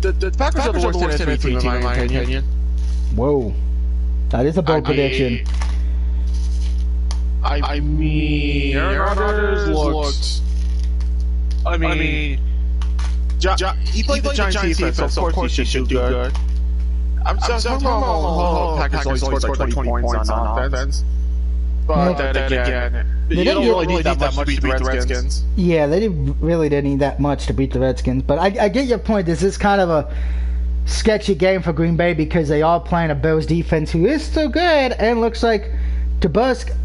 Speaker 2: The Packers are the worst NFC team, in my opinion.
Speaker 1: Whoa. That is a bold prediction.
Speaker 2: I mean, Aaron Rodgers looked... I mean... he played the Giants defense, so of course he should do good. I'm talking about Packers only scored like 20 points on offense. But then again, you don't really need that much to beat the Redskins.
Speaker 1: Yeah, they really didn't need that much to beat the Redskins. But I get your point. This is kind of a sketchy game for Green Bay because they are playing a Bills defense who is still good and looks like Trubisky.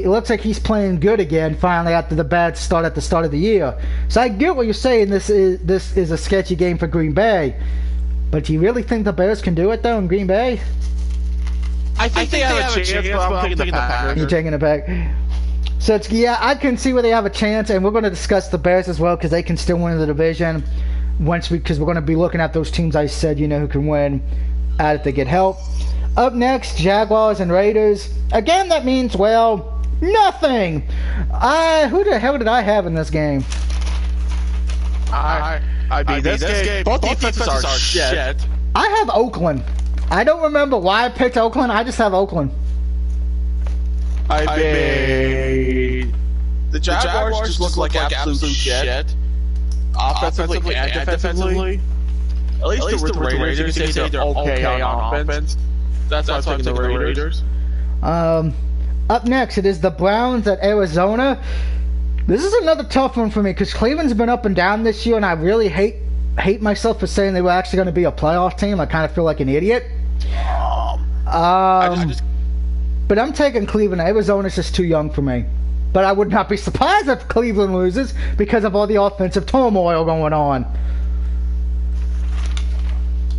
Speaker 1: It looks like he's playing good again finally after the bad start at the start of the year. So I get what you're saying. This is a sketchy game for Green Bay. But do you really think the Bears can do it though in Green Bay?
Speaker 2: I think they have a chance, but I'm taking the Packers.
Speaker 1: You're taking it back. So it's, yeah, I can see where they have a chance, and we're going to discuss the Bears as well because they can still win the division because we're going to be looking at those teams I said who can win if they get help. Up next, Jaguars and Raiders. Again, that means nothing. Who the hell did I have in this game?
Speaker 2: I mean, this game, both defenses are shit.
Speaker 1: I have Oakland. I don't remember why I picked Oakland. I just have Oakland.
Speaker 2: I mean, the Jaguars just look like absolute shit. Offensively and defensively. At least the Raiders, you can say they're okay on offense. That's why I'm taking the Raiders.
Speaker 1: Up next, it is the Browns at Arizona. This is another tough one for me because Cleveland's been up and down this year, and I really hate myself for saying they were actually going to be a playoff team. I kind of feel like an idiot. But I'm taking Cleveland. Arizona's just too young for me. But I would not be surprised if Cleveland loses because of all the offensive turmoil going on.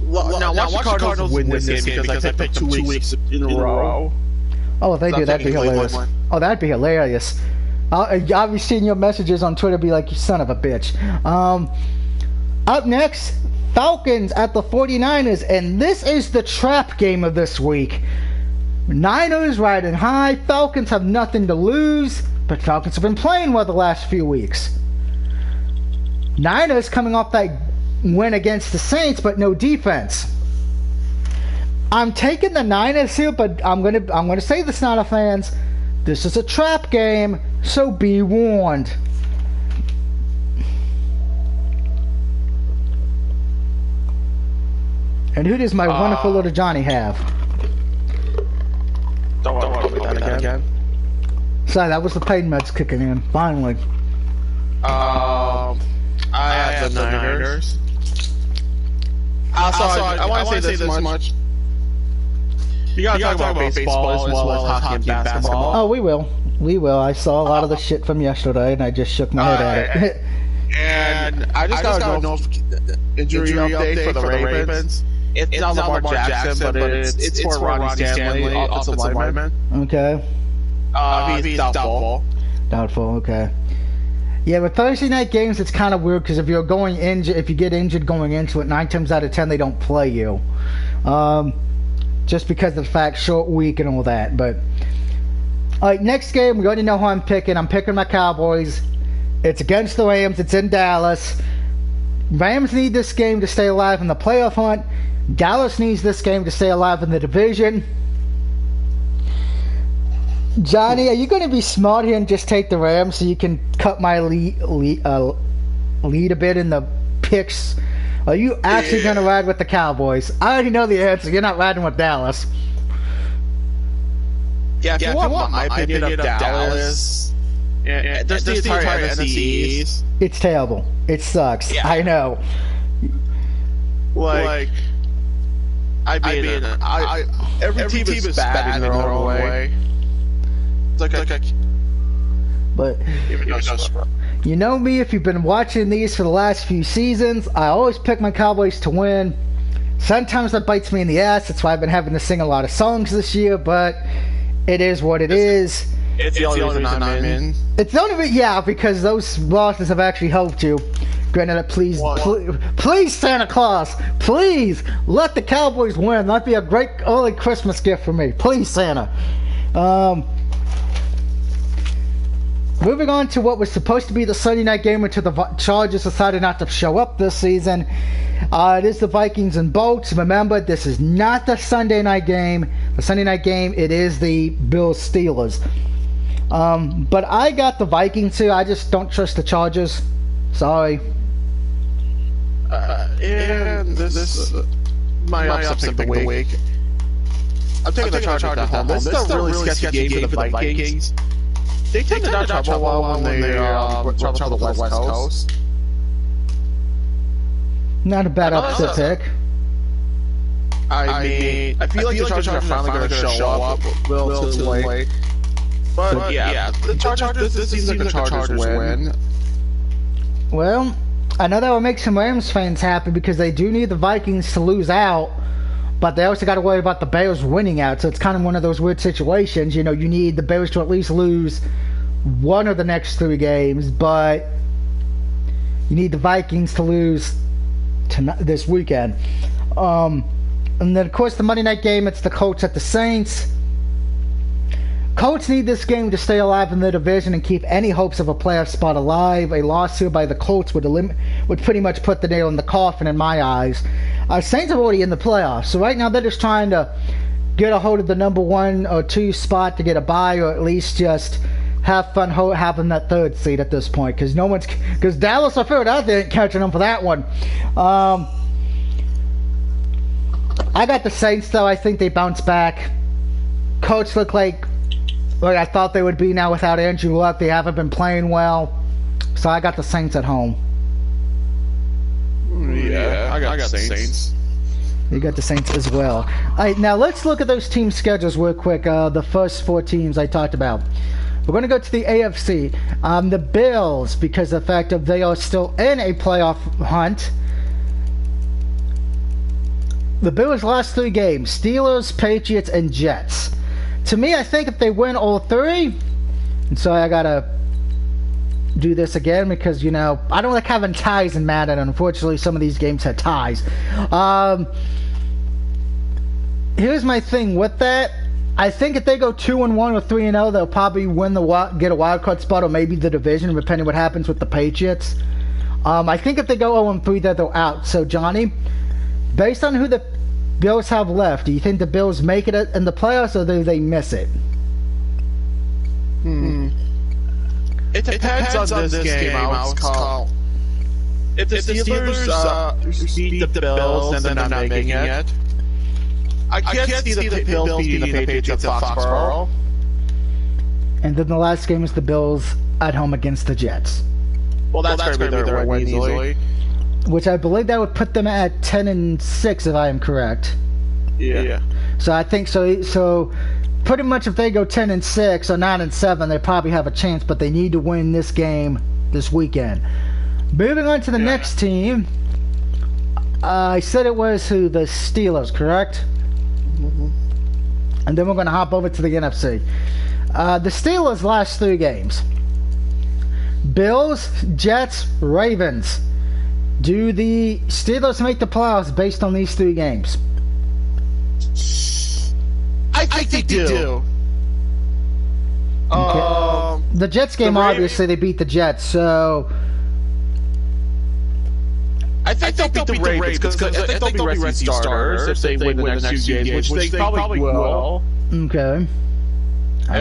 Speaker 2: Now watch the Cardinals win this game because I picked 2 weeks in a row.
Speaker 1: Oh, if they do, that'd be hilarious. Oh, that'd be hilarious. I'll be seeing your messages on Twitter be like, you son of a bitch. Up next, Falcons at the 49ers, and this is the trap game of this week. Niners riding high. Falcons have nothing to lose, but Falcons have been playing well the last few weeks. Niners coming off that win against the Saints, but no defense. I'm taking the Niners here, but I'm gonna say this, Niner fans. This is a trap game, so be warned. And who does my wonderful little Johnny have?
Speaker 2: Don't worry about that again.
Speaker 1: Sorry, that was the pain meds kicking in. Finally.
Speaker 2: I have the Niners. I want to say this much. You gotta talk about baseball as well as hockey and basketball.
Speaker 1: Oh, we will. We will. I saw a lot of the shit from yesterday, and I just shook my head at it.
Speaker 2: And I just got no injury update for the Ravens. It's not Lamar Jackson, but it's for Ronnie Stanley, offensive lineman.
Speaker 1: Okay.
Speaker 2: He's doubtful.
Speaker 1: Doubtful. Okay. Yeah, with Thursday night games, it's kind of weird because if you get injured going into it, 9 times out of 10 they don't play you, just because of the fact short week and all that. But all right, next game we already know who I'm picking. I'm picking my Cowboys. It's against the Rams. It's in Dallas. Rams need this game to stay alive in the playoff hunt. Dallas needs this game to stay alive in the division. Johnny, are you going to be smart here and just take the Rams so you can cut my lead a bit in the picks? Are you actually going to ride with the Cowboys? I already know the answer. You're not riding with Dallas.
Speaker 2: Yeah, if you want my opinion of Dallas, there's the entire NFC East.
Speaker 1: It's terrible. It sucks. Yeah. I know.
Speaker 2: I mean, every team is bad in their own way. like
Speaker 1: But you know me, if you've been watching these for the last few seasons, I always pick my Cowboys to win. Sometimes that bites me in the ass. That's why I've been having to sing a lot of songs this year, but it is what it is.
Speaker 2: It's the only reason I'm in.
Speaker 1: It's the only reason, yeah, because those losses have actually helped you. Granted, please, Santa Claus, please let the Cowboys win. That'd be a great early Christmas gift for me. Please, Santa. Moving on to what was supposed to be the Sunday night game until the Chargers decided not to show up this season. It is the Vikings and Bolts. Remember, this is not the Sunday night game. The Sunday night game, it is the Bills-Steelers. But I got the Vikings too. I just don't trust the Chargers. Sorry.
Speaker 2: This my upset pick of the week. I'm taking the Chargers at home. This is a really sketchy game for the Vikings. They tend to not trouble well when they travel to the West Coast.
Speaker 1: Not a bad upset pick.
Speaker 2: I mean, I feel like the Chargers are finally going to show up a little too late. But yeah, the Chargers, this seems like a Chargers win.
Speaker 1: Well, I know that will make some Rams fans happy because they do need the Vikings to lose out, but they also got to worry about the Bears winning out, so it's kind of one of those weird situations. You know, you need the Bears to at least lose one of the next 3 games, but you need the Vikings to lose this weekend. And then, of course, the Monday night game, it's the Colts at the Saints. Colts need this game to stay alive in the division and keep any hopes of a playoff spot alive. A loss here by the Colts would pretty much put the nail in the coffin in my eyes. Saints are already in the playoffs, so right now they're just trying to get a hold of the number 1 or 2 spot to get a bye, or at least just have fun having that 3rd seed at this point, because Dallas, I figured out they ain't catching them for that one. I got the Saints though. I think they bounce back. Colts look like I thought they would be now without Andrew Luck. They haven't been playing well, so I got the Saints at home.
Speaker 2: Yeah, I got Saints.
Speaker 1: You got the Saints as well. All right, now let's look at those team schedules real quick. The first 4 teams I talked about. We're going to go to the AFC. The Bills, because of the fact that they are still in a playoff hunt. The Bills' last 3 games: Steelers, Patriots, and Jets. To me, I think if they win all 3, and so I gotta do this again because, you know, I don't like having ties in Madden. Unfortunately, some of these games had ties. Here's my thing with that. I think if they go 2-1 or 3-0, they'll probably get a wild card spot or maybe the division, depending what happens with the Patriots. I think if they go 0-3, they're out. So, Johnny, based on who the Bills have left, do you think the Bills make it in the playoffs, or do they miss it?
Speaker 2: It depends on this game outcome. If the Steelers beat the Bills and they're not making it, I can't see the Bills beating the Patriots at Foxborough.
Speaker 1: And then the last game is the Bills at home against the Jets.
Speaker 2: Well, that's going to be their win easily.
Speaker 1: Which I believe that would put them at 10-6, if I am correct.
Speaker 2: Yeah.
Speaker 1: So I think so. So pretty much, if they go 10-6 or 9-7, they probably have a chance. But they need to win this game this weekend. Moving on to the next team. I said it was the Steelers, correct?
Speaker 2: Mm-hmm.
Speaker 1: And then we're going to hop over to the NFC. The Steelers' last 3 games: Bills, Jets, Ravens. Do the Steelers make the playoffs based on these 3 games?
Speaker 2: I think they do.
Speaker 1: Okay. The Jets game, obviously, they beat the Jets, so...
Speaker 2: I think they'll beat the Ravens, because I think they'll be resting starters if they win the next 2 games, which they probably will.
Speaker 1: Okay. I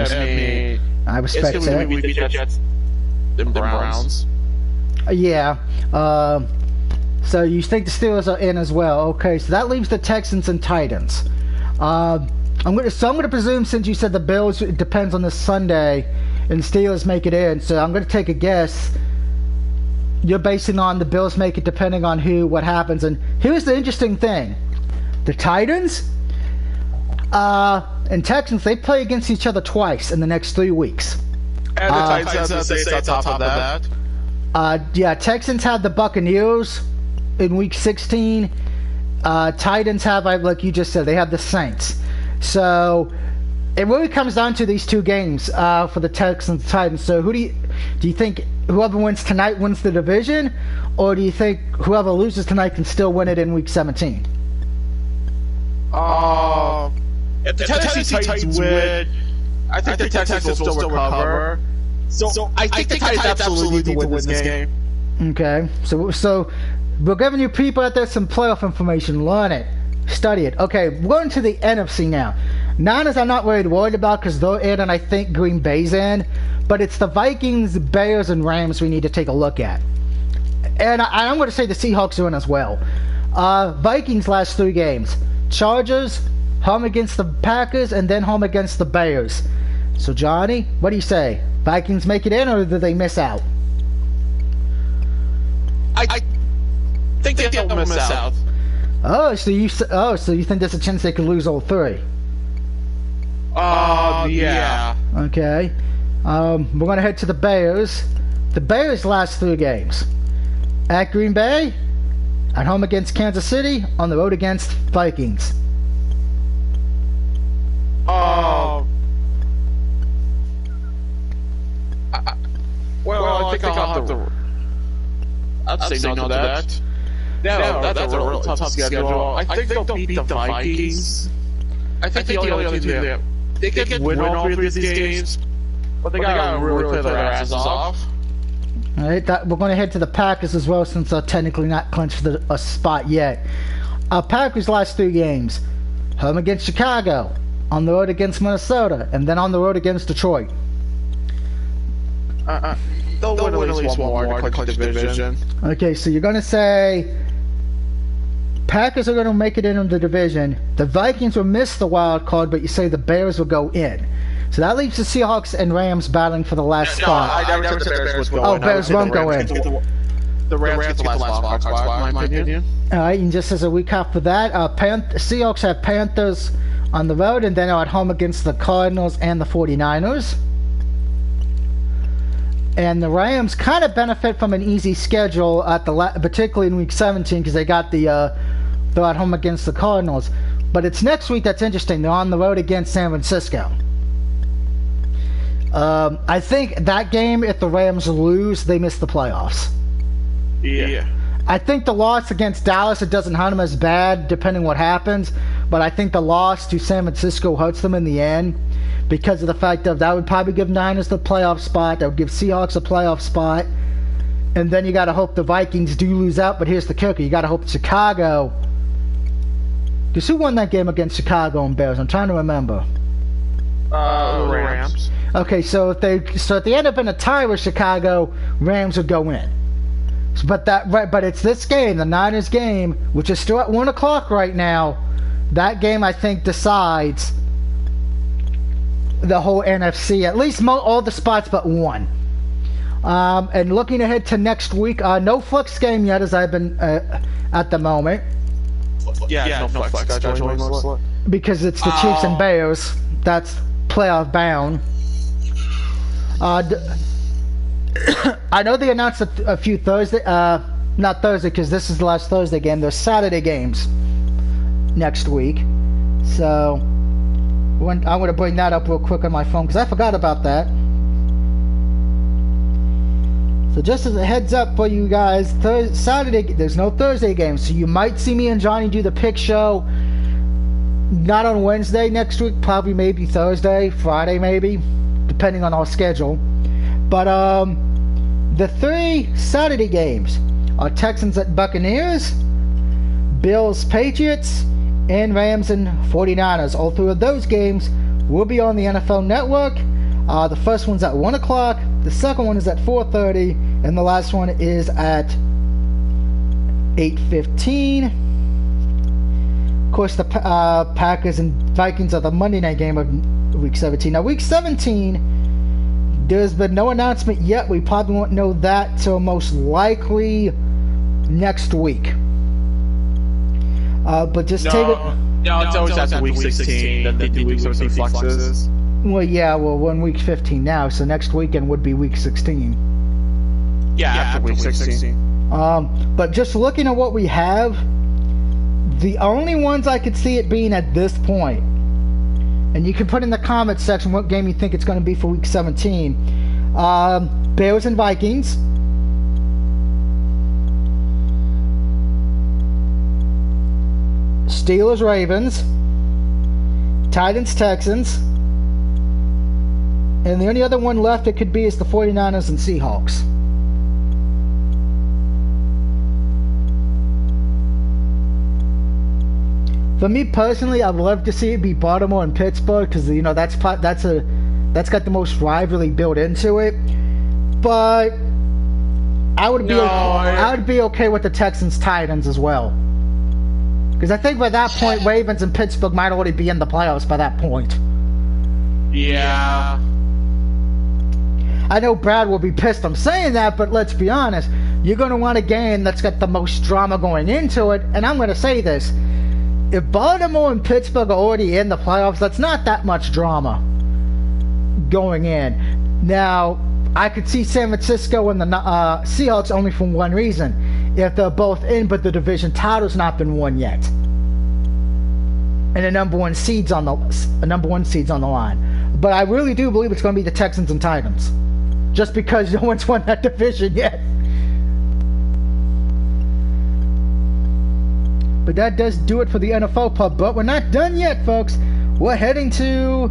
Speaker 1: respect
Speaker 2: it's
Speaker 1: that.
Speaker 2: We beat the Jets and Browns.
Speaker 1: Yeah. So you think the Steelers are in as well? Okay, so that leaves the Texans and Titans. I'm gonna presume, since you said the Bills, it depends on this Sunday, and Steelers make it in. So I'm gonna take a guess. You're basing on the Bills make it depending on what happens. And here's the interesting thing: the Titans, and Texans, they play against each other twice in the next 3 weeks.
Speaker 2: And the Titans have the Saints on top of that.
Speaker 1: Yeah, Texans have the Buccaneers in Week 16. Titans have, like you just said, they have the Saints. So it really comes down to these 2 games for the Texans and Titans. So who do you think whoever wins tonight wins the division, or do you think whoever loses tonight can still win it in Week 17?
Speaker 2: If the Tennessee Titans win, I think the Texans will still recover. So I think the Titans absolutely need to win this game.
Speaker 1: Okay, so we're giving you people out there some playoff information. Learn it, study it. Okay, we're going to the NFC now. Niners I'm not really worried about because they're in, and I think Green Bay's in. But it's the Vikings, Bears, and Rams we need to take a look at. And I'm going to say the Seahawks are in as well. Vikings last 3 games. Chargers, home against the Packers, and then home against the Bears. So, Johnny, what do you say? Vikings make it in, or do they miss out?
Speaker 2: I think they'll miss out.
Speaker 1: So you think there's a chance they could lose all 3?
Speaker 2: Yeah.
Speaker 1: Okay. We're going to head to the Bears. The Bears' last 3 games. At Green Bay, at home against Kansas City, on the road against Vikings.
Speaker 2: I think I'll have to. I'd say no to that. No, that's a real tough schedule. I think they'll beat the Vikings. I think the only other team they can win all 3 of these games, but they gotta really play their asses off.
Speaker 1: All right, we're going to head to the Packers as well, since they're technically not clinched for a spot yet. Packers' last 3 games: home against Chicago, on the road against Minnesota, and then on the road against Detroit.
Speaker 2: They'll win at least one more to clinch the division.
Speaker 1: Okay, so you're going to say Packers are going to make it in the division. The Vikings will miss the wild card, but you say the Bears will go in. So that leaves the Seahawks and Rams battling for the last spot.
Speaker 2: I never said the Bears would go in.
Speaker 1: Bears won't go in.
Speaker 2: The Rams get the last wild card spot, in my opinion.
Speaker 1: All right, and just as a recap for that, Seahawks have Panthers on the road, and then are at home against the Cardinals and the 49ers. And the Rams kind of benefit from an easy schedule particularly in Week 17, because they got they're at home against the Cardinals. But it's next week that's interesting. They're on the road against San Francisco. I think that game, if the Rams lose, they miss the playoffs.
Speaker 2: Yeah.
Speaker 1: I think the loss against Dallas, it doesn't hurt them as bad, depending what happens. But I think the loss to San Francisco hurts them in the end, because of the fact that would probably give Niners the playoff spot. That would give Seahawks a playoff spot. And then you got to hope the Vikings do lose out. But here's the kicker: you got to hope Chicago. Because who won that game against Chicago and Bears? I'm trying to remember.
Speaker 2: The Rams.
Speaker 1: Okay, so if they end up in a tie with Chicago, Rams would go in. But it's this game, the Niners game, which is still at 1 o'clock right now. That game, I think, decides the whole NFC, at least all the spots but one. And looking ahead to next week, no flex game yet, as I've been at the moment.
Speaker 2: Yeah, no flex.
Speaker 1: Because it's the Chiefs and Bears. That's playoff bound. I know they announced a few Thursday, not Thursday, because this is the last Thursday game. There's Saturday games next week. So I'm going to bring that up real quick on my phone, because I forgot about that. So just as a heads up for you guys, Saturday, there's no Thursday games, so you might see me and Johnny do the pick show. Not on Wednesday next week, probably maybe Thursday, Friday maybe, depending on our schedule. But the 3 Saturday games are Texans at Buccaneers, Bills Patriots, and Rams and 49ers. All 3 of those games will be on the NFL Network. The first one's at 1 o'clock, the second one is at 4:30, and the last one is at 8:15. Of course, the Packers and Vikings are the Monday night game of Week 17. Now, Week 17, there's been no announcement yet. We probably won't know that till most likely next week. But just take it.
Speaker 2: No, it's always after week 16, then they do week 17 fluxes.
Speaker 1: Well, yeah, well, we're in week 15 now, so next weekend would be week 16.
Speaker 2: Yeah, after week 16.
Speaker 1: But just looking at what we have, the only ones I could see it being at this point, and you can put in the comments section what game you think it's going to be for week 17. Bears and Vikings. Steelers, Ravens. Titans, Texans. And the only other one left it could be is the 49ers and Seahawks. For me personally, I'd love to see it be Baltimore and Pittsburgh because that's got the most rivalry built into it. But I would be okay with the Texans Titans as well. Because I think by that point, Ravens and Pittsburgh might already be in the playoffs by that point.
Speaker 2: Yeah.
Speaker 1: I know Brad will be pissed I'm saying that, but let's be honest. You're going to want a game that's got the most drama going into it, and I'm going to say this. If Baltimore and Pittsburgh are already in the playoffs, that's not that much drama going in. Now, I could see San Francisco and the Seahawks only for one reason. If they're both in, but the division title's not been won yet. And the number one seed's on the line. But I really do believe it's going to be the Texans and Titans. Just because no one's won that division yet. But that does do it for the NFL pub. But we're not done yet, folks. We're heading to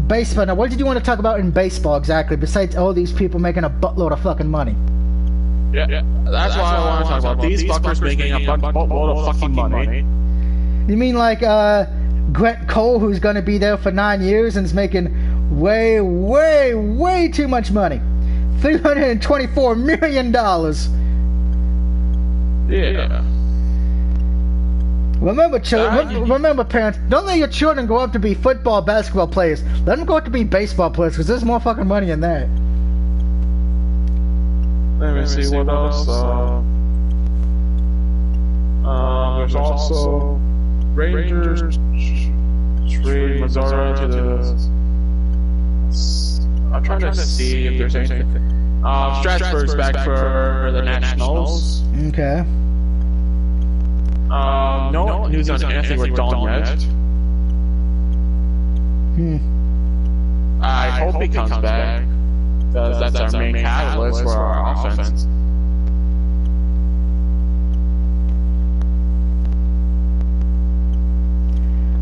Speaker 1: baseball. Now, what did you want to talk about in baseball exactly, besides all these people making a buttload of fucking money?
Speaker 2: Yeah. That's why I want to talk about these fuckers making a buttload of fucking money.
Speaker 1: You mean like Grant Cole, who's going to be there for 9 years and is making way, way, way too much money? $324 million.
Speaker 2: Yeah.
Speaker 1: Remember, remember, parents, don't let your children grow up to be football, basketball players. Let them grow up to be baseball players, because there's more fucking money in that.
Speaker 2: Let me see what else. There's also Rangers trade Mazzara to the. I'm trying to see if there's anything. Strasburg's back for the Nationals.
Speaker 1: Okay.
Speaker 2: No news on Anthony Rendon yet. I hope he comes back, because that's our main catalyst for our offense.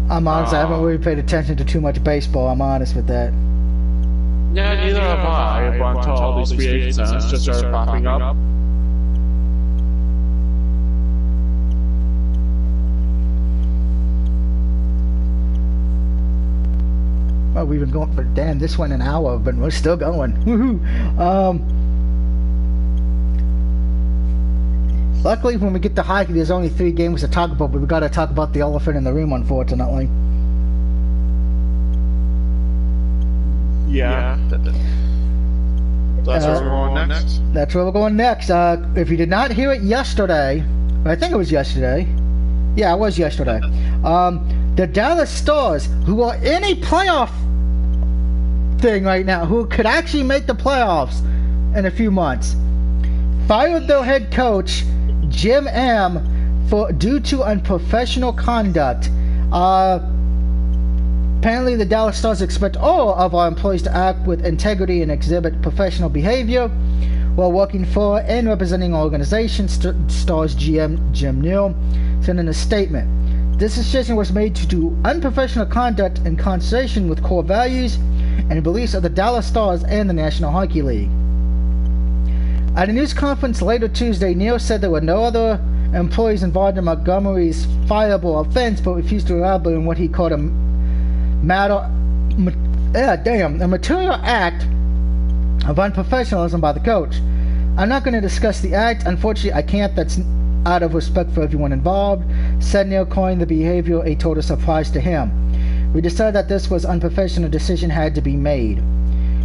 Speaker 1: I'm honest, I haven't really paid attention to too much baseball, I'm honest with that.
Speaker 2: Yeah, neither have I, but until all these free agents just started popping up.
Speaker 1: Well, we've been going for, damn, this went an hour, but we're still going. Woohoo! Luckily, when we get to hockey, there's only 3 games to talk about, but we gotta talk about the elephant in the room, unfortunately.
Speaker 2: Yeah. That's where we're going next.
Speaker 1: That's where we're going next. If you did not hear it yesterday, I think it was yesterday. Yeah, it was yesterday. The Dallas Stars, who are in a playoff thing right now, who could actually make the playoffs in a few months, fired their head coach, Jim M., due to unprofessional conduct. Apparently, the Dallas Stars expect all of our employees to act with integrity and exhibit professional behavior while working for and representing our organization, Stars GM Jim Neal said in a statement. This decision was made to do unprofessional conduct in conversation with core values and beliefs of the Dallas Stars and the National Hockey League. At a news conference later Tuesday, Neal said there were no other employees involved in Montgomery's fireable offense, but refused to elaborate on what he called a material act of unprofessionalism by the coach. I'm not going to discuss the act. Unfortunately, I can't. That's out of respect for everyone involved, said Neal, calling the behavior a total surprise to him. We decided that this was unprofessional decision had to be made.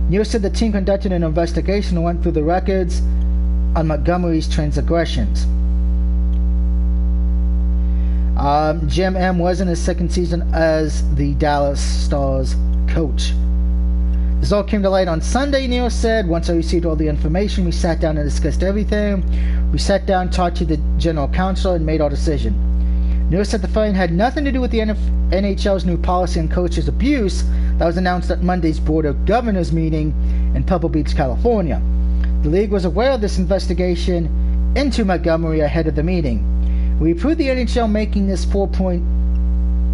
Speaker 1: Neal said the team conducted an investigation and went through the records on Montgomery's transgressions. Jim M was in his second season as the Dallas Stars coach. This all came to light on Sunday, Neil said. Once I received all the information, we sat down and discussed everything. We sat down, talked to the general counsel, and made our decision. Neil said the firing had nothing to do with the NHL's new policy on coaches' abuse that was announced at Monday's Board of Governors meeting in Pebble Beach, California. The league was aware of this investigation into Montgomery ahead of the meeting. We approved the NHL making this 4-point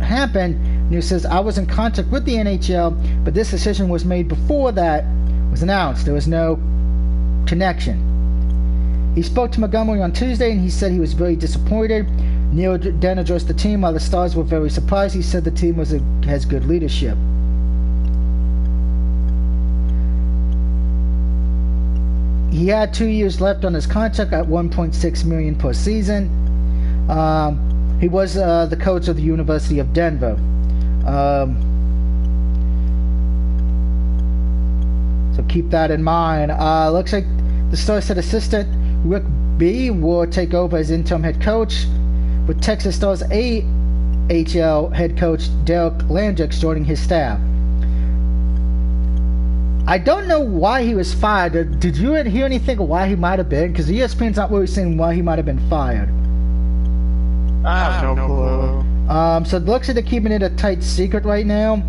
Speaker 1: happen. Neil says, I was in contact with the NHL, but this decision was made before that was announced. There was no connection. He spoke to Montgomery on Tuesday, and he said he was very disappointed. Neil then addressed the team. While the Stars were very surprised, he said the team has good leadership. He had 2 years left on his contract at $1.6 million per season. He was the coach of the University of Denver. So keep that in mind. Looks like the Stars said assistant Rick B will take over as interim head coach, with Texas Stars AHL head coach Derek Landrix joining his staff. I don't know why he was fired. Did you hear anything of why he might have been? Because ESPN's not really saying why he might have been fired.
Speaker 2: I have no clue.
Speaker 1: So it looks like they're keeping it a tight secret right now.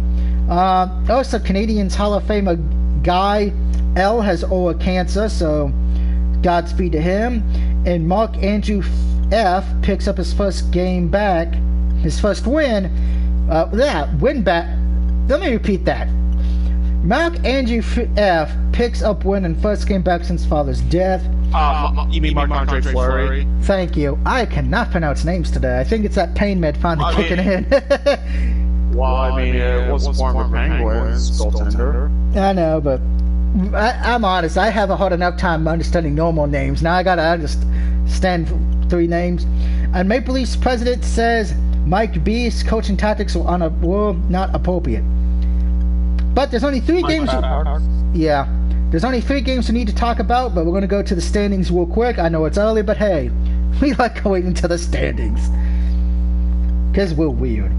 Speaker 1: Also, Canadians Hall of Famer Guy L has oral cancer, so Godspeed to him. And Mark Andrew F picks up his first game back, his first win. Win back. Let me repeat that. Mark Andrew F picks up win in first game back since father's death.
Speaker 2: You mean Marc-Andre Fleury?
Speaker 1: Thank you. I cannot pronounce names today. I think it's that pain med finally kicking in.
Speaker 2: Well, it was former Penguins goaltender.
Speaker 1: I know, but I'm honest. I have a hard enough time understanding normal names. Now I gotta understand 3 names. And Maple Leafs president says Mike B's coaching tactics were not appropriate. But there's only 3 games. Yeah. There's only 3 games we need to talk about, but we're going to go to the standings real quick. I know it's early, but hey, we like going into the standings. Because we're weird.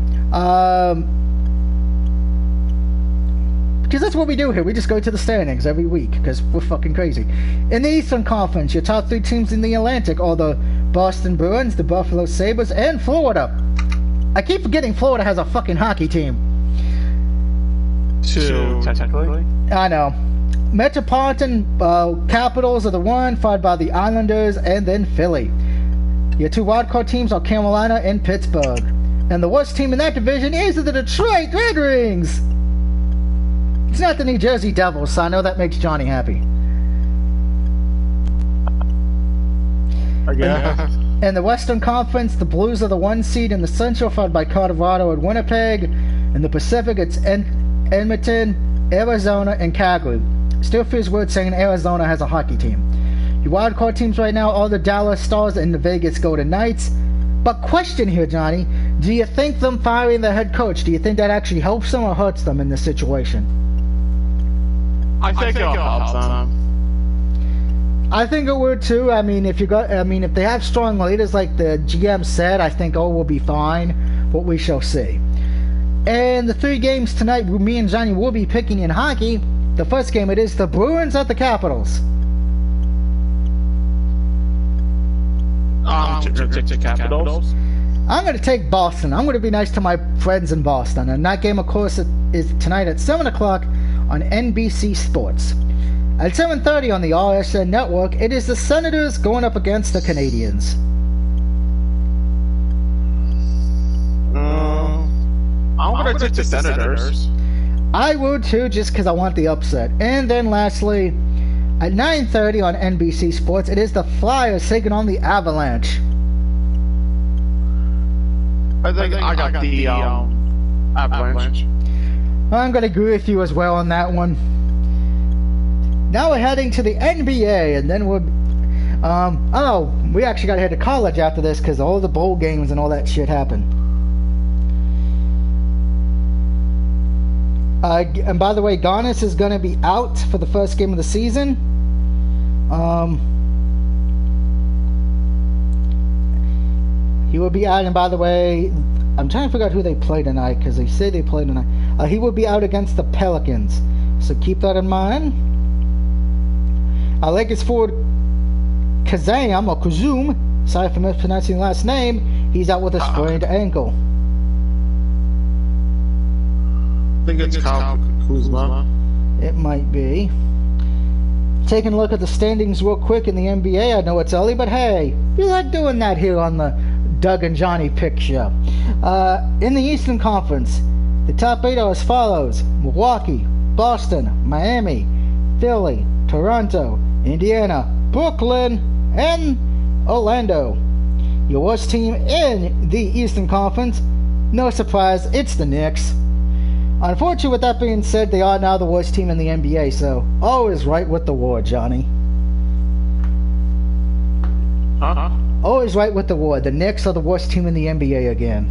Speaker 1: Because that's what we do here. We just go to the standings every week, because we're fucking crazy. In the Eastern Conference, your top 3 teams in the Atlantic are the Boston Bruins, the Buffalo Sabres, and Florida. I keep forgetting Florida has a fucking hockey team.
Speaker 2: 2, technically.
Speaker 1: I know. Metropolitan Capitals are the 1, followed by the Islanders, and then Philly. Your 2 wildcard teams are Carolina and Pittsburgh. And the worst team in that division is the Detroit Red Wings. It's not the New Jersey Devils, so I know that makes Johnny happy.
Speaker 2: I guess.
Speaker 1: In the Western Conference, the Blues are the 1 seed in the Central, followed by Colorado and Winnipeg. In the Pacific, it's Edmonton, Arizona, and Calgary. Still feels weird saying Arizona has a hockey team. Your wildcard teams right now are the Dallas Stars and the Vegas Golden Knights. But question here, Johnny, do you think them firing the head coach, do you think that actually helps them or hurts them in this situation?
Speaker 2: I think it'll help them.
Speaker 1: I think it would too. If they have strong leaders like the GM said, I think all will be fine, but we shall see. And the 3 games tonight, me and Johnny will be picking in hockey. The first game, it is the Bruins at the Capitals.
Speaker 2: Take Capitals.
Speaker 1: I'm going to take Boston. I'm going to be nice to my friends in Boston. And that game, of course, is tonight at 7 o'clock on NBC Sports. At 7:30 on the RSN Network, it is the Senators going up against the Canadiens.
Speaker 2: I'm going to take the Senators.
Speaker 1: I would too, just because I want the upset. And then lastly, at 9:30 on NBC Sports, it is the Flyers taking on the Avalanche.
Speaker 2: I think I got the Avalanche.
Speaker 1: I'm going to agree with you as well on that one. Now we're heading to the NBA, and then we're... we actually got to head to college after this, because all the bowl games and all that shit happened. And by the way, Giannis is going to be out for the first game of the season. He will be out, and by the way, I'm trying to figure out who they play tonight, because they say they play tonight. He will be out against the Pelicans, so keep that in mind. Lakers forward Kazam, or Kazum, sorry for mispronouncing the last name, he's out with a sprained ankle.
Speaker 2: I think it's Kyle Kuzma.
Speaker 1: It might be. Taking a look at the standings real quick in the NBA. I know it's early, but hey, we like doing that here on the Doug and Johnny Pick Show. In the Eastern Conference, the top 8 are as follows: Milwaukee, Boston, Miami, Philly, Toronto, Indiana, Brooklyn, and Orlando. Your worst team in the Eastern Conference, no surprise, it's the Knicks. Unfortunately, with that being said, they are now the worst team in the NBA, so always right with the war, Johnny. Always right with the war. The Knicks are the worst team in the NBA again.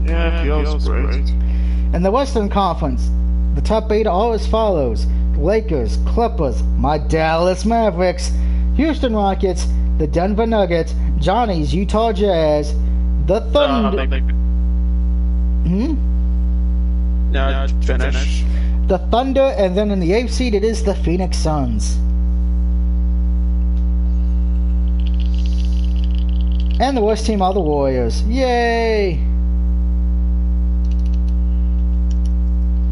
Speaker 2: Yeah, it feels great.
Speaker 1: In the Western Conference, the top 8 are as follows: Lakers, Clippers, my Dallas Mavericks, Houston Rockets, the Denver Nuggets, Johnny's Utah Jazz, the Thunder...
Speaker 2: No, finish.
Speaker 1: The Thunder, and then in the 8th seed, it is the Phoenix Suns. And the worst team are the Warriors. Yay!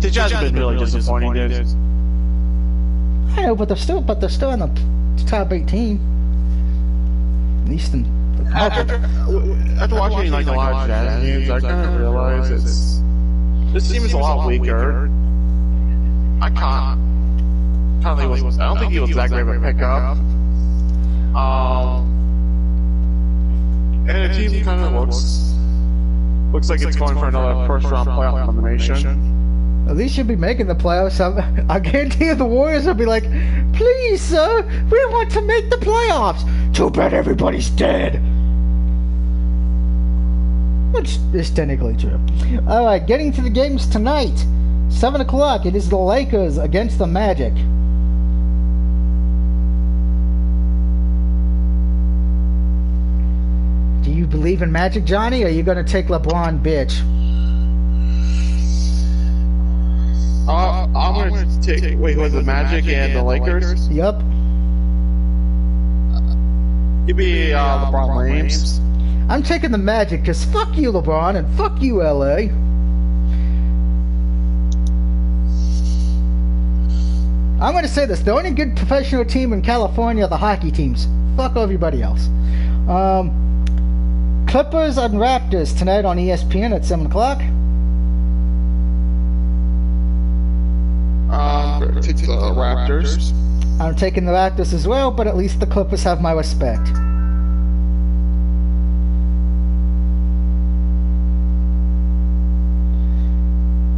Speaker 2: The Jazz have been really disappointing, dude.
Speaker 1: I know, but they're still in the top 18. At least in
Speaker 2: after watching like a lot of Jazz games, I kind of realized this team is a lot weaker. I don't think he was that great of a pickup. And the team kind of looks like it's going for another first round playoff elimination.
Speaker 1: At least you'll be making the playoffs. I guarantee you the Warriors will be like, please, sir, we want to make the playoffs. Too bad everybody's dead. Which is technically true. Alright, getting to the games tonight. 7 o'clock, it is the Lakers against the Magic. Do you believe in Magic, Johnny, or are you going to take LeBron, bitch?
Speaker 2: I'm going to take... Wait, was it Magic and the Lakers?
Speaker 1: Yup.
Speaker 2: You'd be LeBron James.
Speaker 1: I'm taking the Magic, because fuck you, LeBron, and fuck you, LA. I'm going to say this. The only good professional team in California are the hockey teams. Fuck everybody else. Clippers and Raptors tonight on ESPN at 7 o'clock.
Speaker 2: Take the Raptors.
Speaker 1: I'm taking the Raptors as well, but at least the Clippers have my respect.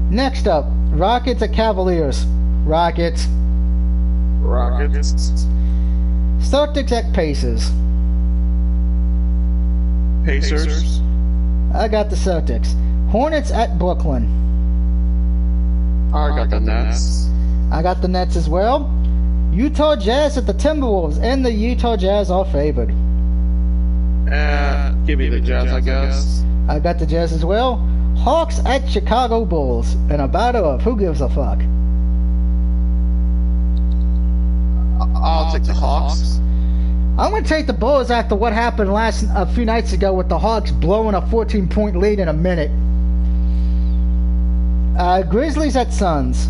Speaker 1: Next up, Rockets at Cavaliers. Rockets. Celtics at Pacers.
Speaker 2: Pacers.
Speaker 1: I got the Celtics. Hornets at Brooklyn.
Speaker 2: I got the Nets.
Speaker 1: I got the Nets as well. Utah Jazz at the Timberwolves, and the Utah Jazz are favored.
Speaker 2: Give me the Jazz, I guess.
Speaker 1: I got the Jazz as well. Hawks at Chicago Bulls, in a battle of who gives a fuck.
Speaker 2: I'll take the Hawks.
Speaker 1: I'm going to take the Bulls after what happened a few nights ago with the Hawks blowing a 14-point lead in a minute. Grizzlies at Suns.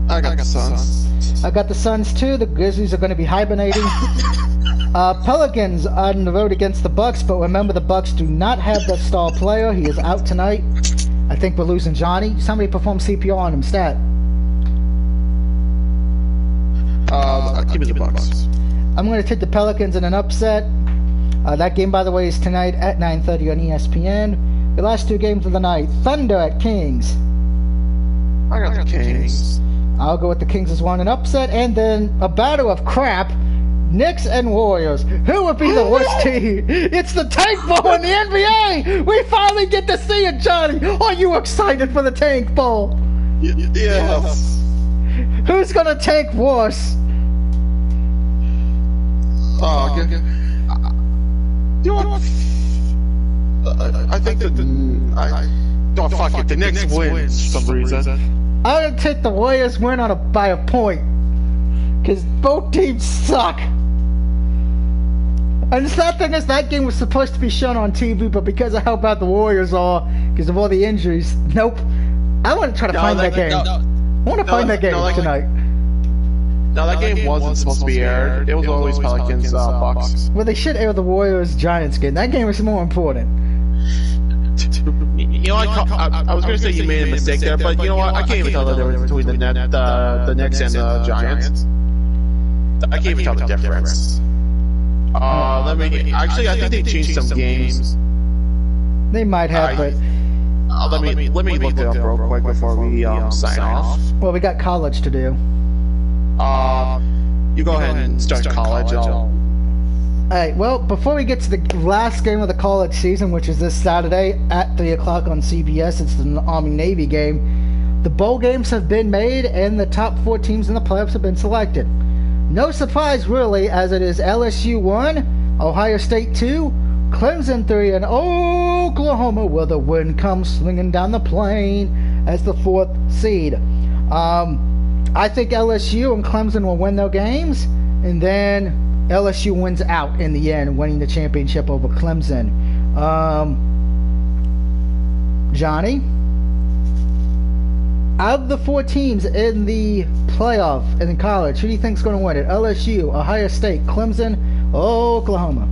Speaker 2: I got the Suns.
Speaker 1: I got the Suns too. The Grizzlies are going to be hibernating. Pelicans on the road against the Bucks, but remember the Bucks do not have their star player. He is out tonight. I think we're losing Johnny. Somebody perform CPR on him. Stat.
Speaker 2: Give me the Bucks.
Speaker 1: I'm going to take the Pelicans in an upset. That game, by the way, is tonight at 9:30 on ESPN. The last 2 games of the night. Thunder at Kings.
Speaker 2: I got the Kings.
Speaker 1: I'll go with the Kings as one, an upset, and then a battle of crap. Knicks and Warriors. Who would be the worst team? It's the Tank Bowl in the NBA! We finally get to see it, Johnny! Are you excited for the Tank Bowl?
Speaker 2: Yes.
Speaker 1: Who's gonna tank worse?
Speaker 2: okay. You know what? I think that fuck it. The Knicks wins for some reason.
Speaker 1: I'm gonna take the Warriors win by a point, because both teams suck. And the sad thing is that game was supposed to be shown on TV, but because of how bad the Warriors are, because of all the injuries, nope. I want to try to find that game. I want to find that game tonight.
Speaker 2: No, that game wasn't supposed to be aired. It was always Pelicans, Bucks.
Speaker 1: Well, they should air the Warriors-Giants game. That game is more important.
Speaker 2: You know, I was going to say you made a mistake there, but you know what? I can't even tell the difference between the Knicks and the Giants. I can't even tell the difference. I think they changed some games.
Speaker 1: They might have, but
Speaker 2: let me look it up real quick before we sign off.
Speaker 1: Well, we got college to do.
Speaker 2: You go ahead and start college.
Speaker 1: Alright, well, before we get to the last game of the college season, which is this Saturday at 3 o'clock on CBS, it's the Army-Navy game, the bowl games have been made and the top 4 teams in the playoffs have been selected. No surprise, really, as it is LSU 1, Ohio State 2, Clemson 3, and Oklahoma, where the wind comes slinging down the plain as the 4th seed. I think LSU and Clemson will win their games, and then LSU wins out in the end, winning the championship over Clemson. Johnny, out of the 4 teams in the playoff in college, who do you think is going to win it? LSU, Ohio State, Clemson, Oklahoma?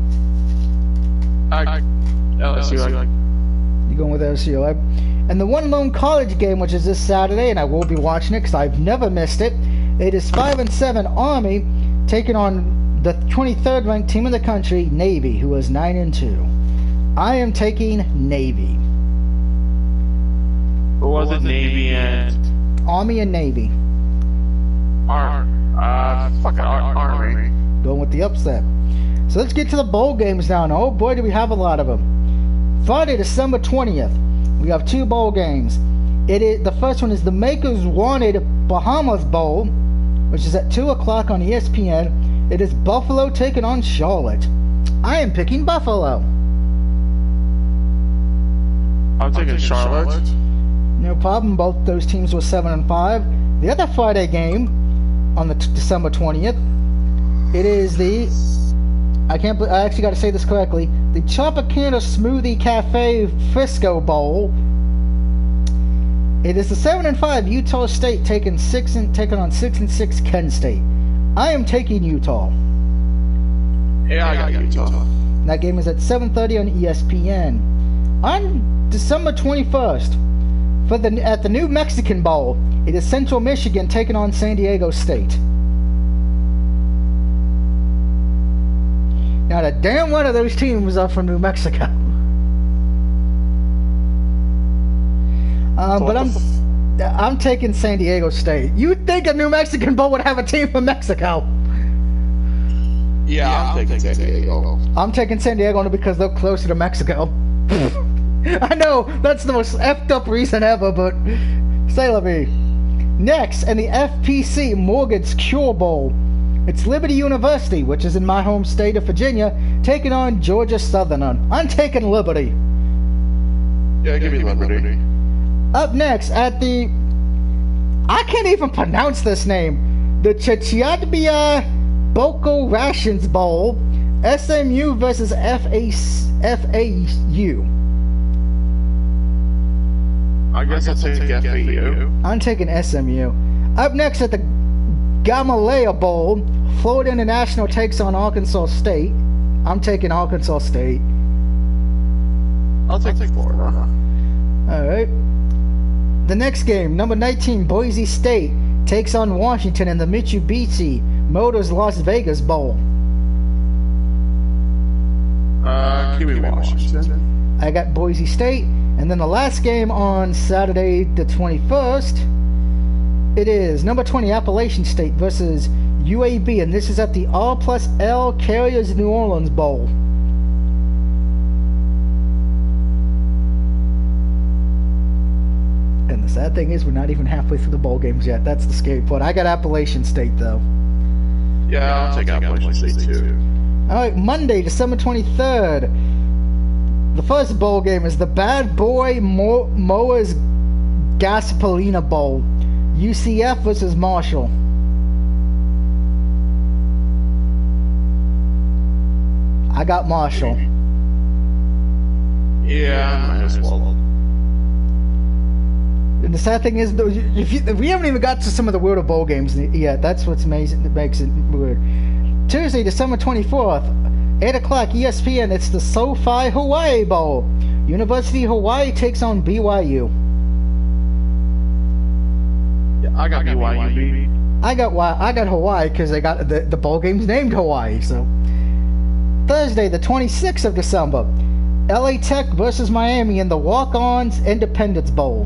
Speaker 2: LSU.
Speaker 1: You going with LSU, right? And the one lone college game, which is this Saturday, and I will be watching it because I've never missed it. It is 5-7 Army taking on the 23rd ranked team in the country, Navy, who is 9-2. I am taking Navy.
Speaker 2: What was it? Navy and
Speaker 1: Army and Navy.
Speaker 2: Army.
Speaker 1: Going with the upset. So let's get to the bowl games now. And oh boy, do we have a lot of them. Friday, December 20th, we have 2 bowl games. The first one is the Makers Wanted Bahamas Bowl, which is at 2 o'clock on ESPN. It is Buffalo taking on Charlotte. I am picking Buffalo.
Speaker 2: I'm taking Charlotte.
Speaker 1: No problem. Both those teams were 7-5. The other Friday game on the December 20th, it is the I actually got to say this correctly. The Tropicana Smoothie Cafe Frisco Bowl. It is the 7-5 Utah State taking on 6-6 Kent State. I am taking Utah.
Speaker 2: Yeah, I got Utah.
Speaker 1: That game is at 7:30 on ESPN. On December 21st, at the New Mexican Bowl, it is Central Michigan taking on San Diego State. Now, the damn one of those teams are from New Mexico. But I'm taking San Diego State. You'd think a New Mexican Bowl would have a team from Mexico.
Speaker 2: Yeah, I'm taking San Diego.
Speaker 1: I'm taking San Diego only because they're closer to Mexico. I know, that's the most effed up reason ever, but say la vie. Next, in the FPC Mortgage Cure Bowl, it's Liberty University, which is in my home state of Virginia, taking on Georgia Southern. I'm taking Liberty.
Speaker 2: Yeah, give me Liberty.
Speaker 1: Up next, at the... I can't even pronounce this name. The Chichiatbia Boko Rations Bowl, SMU versus FAU.
Speaker 2: I guess I'll take FAU.
Speaker 1: I'm taking SMU. Up next at the Gamaleya Bowl, Florida International takes on Arkansas State. I'm taking Arkansas State.
Speaker 2: I'll take Florida.
Speaker 1: Alright. The next game, number 19, Boise State takes on Washington in the Mitsubishi Motors Las Vegas Bowl.
Speaker 2: Give me Washington.
Speaker 1: I got Boise State. And then the last game on Saturday the 21st, it is number 20 Appalachian State versus UAB, and this is at the R+L Carriers New Orleans Bowl. And the sad thing is we're not even halfway through the bowl games yet. That's the scary part. I got Appalachian State though.
Speaker 2: Yeah, I'll take Appalachian State too.
Speaker 1: Alright, Monday, December 23rd. The first bowl game is the Bad Boy Mowers Gasolina Bowl. UCF versus Marshall. I got Marshall.
Speaker 2: Yeah, might as well.
Speaker 1: And the sad thing is, though, if we haven't even got to some of the weirder bowl games yet. That's what's amazing. That makes it weird. Tuesday, December 24th, 8 o'clock, ESPN. It's the SoFi Hawaii Bowl. University of Hawaii takes on BYU.
Speaker 2: Yeah, I got BYU, baby.
Speaker 1: I got Hawaii because they got the bowl game's named Hawaii. So Thursday, the 26th of December, LA Tech versus Miami in the Walk-Ons Independence Bowl.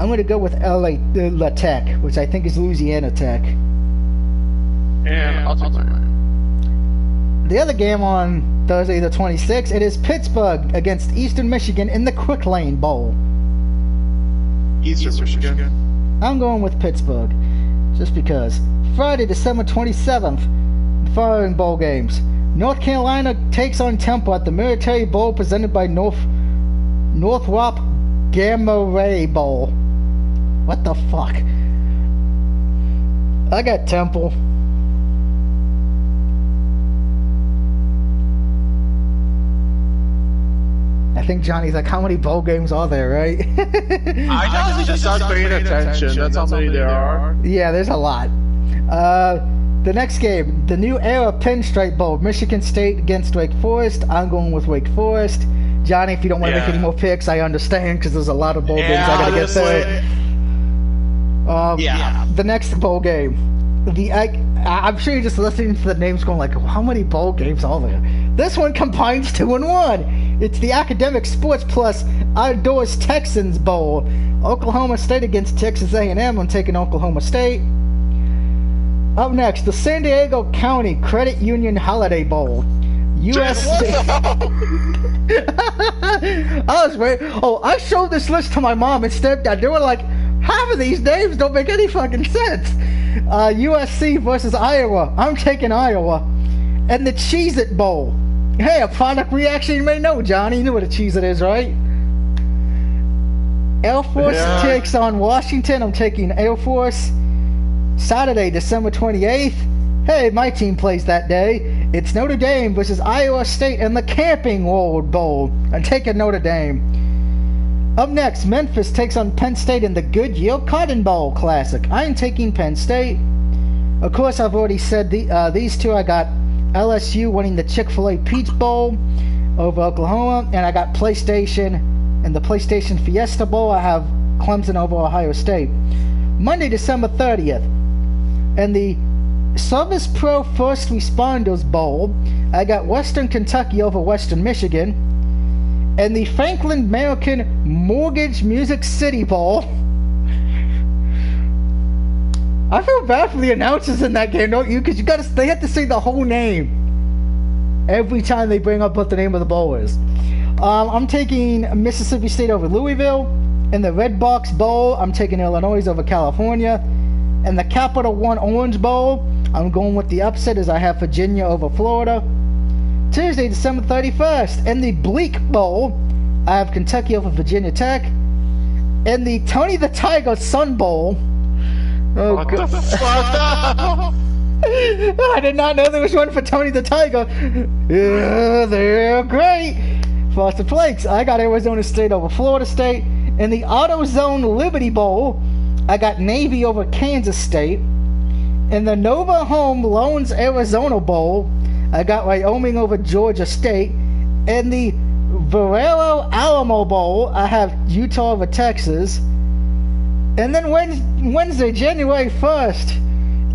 Speaker 1: I'm going to go with La Tech, which I think is Louisiana Tech.
Speaker 2: And I'll take that.
Speaker 1: The other game on Thursday the 26th, it is Pittsburgh against Eastern Michigan in the Quick Lane Bowl.
Speaker 2: Eastern Michigan.
Speaker 1: I'm going with Pittsburgh, just because. Friday, December 27th, the following bowl games. North Carolina takes on Temple at the Military Bowl presented by Northrop Gamma Ray Bowl. What the fuck? I got Temple. I think Johnny's like, how many bowl games are there, right?
Speaker 2: I honestly just started paying attention. That's how many there are.
Speaker 1: Yeah, there's a lot. The next game, the New Era Pinstripe Bowl, Michigan State against Wake Forest. I'm going with Wake Forest. Johnny, if you don't want to make any more picks, I understand, because there's a lot of bowl games I gotta get through. The next bowl game, I'm sure you're just listening to the names going like, how many bowl games are there? This one combines 2 in 1. It's the Academic Sports Plus Outdoors Texans Bowl. Oklahoma State against Texas A&M. I'm taking Oklahoma State. Up next, the San Diego County Credit Union Holiday Bowl. I showed this list to my mom and stepdad. They were like, half of these names don't make any fucking sense. USC versus Iowa. I'm taking Iowa. And the Cheez-It Bowl. Hey, a product we actually may know, Johnny. You know what a Cheez-It is, right? Air Force takes on Washington. I'm taking Air Force. Saturday, December 28th. Hey, my team plays that day. It's Notre Dame versus Iowa State in the Camping World Bowl. I'm taking Notre Dame. Up next, Memphis takes on Penn State in the Goodyear Cotton Bowl Classic. I'm taking Penn State. Of course, I've already said these two. I got LSU winning the Chick-fil-A Peach Bowl over Oklahoma, and I got PlayStation in the PlayStation Fiesta Bowl. I have Clemson over Ohio State. Monday, December 30th, and the Service Pro First Responders Bowl, I got Western Kentucky over Western Michigan. And the Franklin American Mortgage Music City Bowl. I feel bad for the announcers in that game, don't you? Because they have to say the whole name every time they bring up what the name of the bowl is. I'm taking Mississippi State over Louisville. In the Red Box Bowl, I'm taking Illinois over California. In the Capital One Orange Bowl, I'm going with the upset as I have Virginia over Florida. Tuesday, December 31st, in the Bleak Bowl, I have Kentucky over Virginia Tech. In the Tony the Tiger Sun Bowl,
Speaker 2: what the fuck?
Speaker 1: I did not know there was one for Tony the Tiger. Yeah, they're great. Frosted Flakes, I got Arizona State over Florida State. In the AutoZone Liberty Bowl, I got Navy over Kansas State. In the Nova Home Loans Arizona Bowl, I got Wyoming over Georgia State. In the Valero Alamo Bowl, I have Utah over Texas. And then Wednesday, January 1st,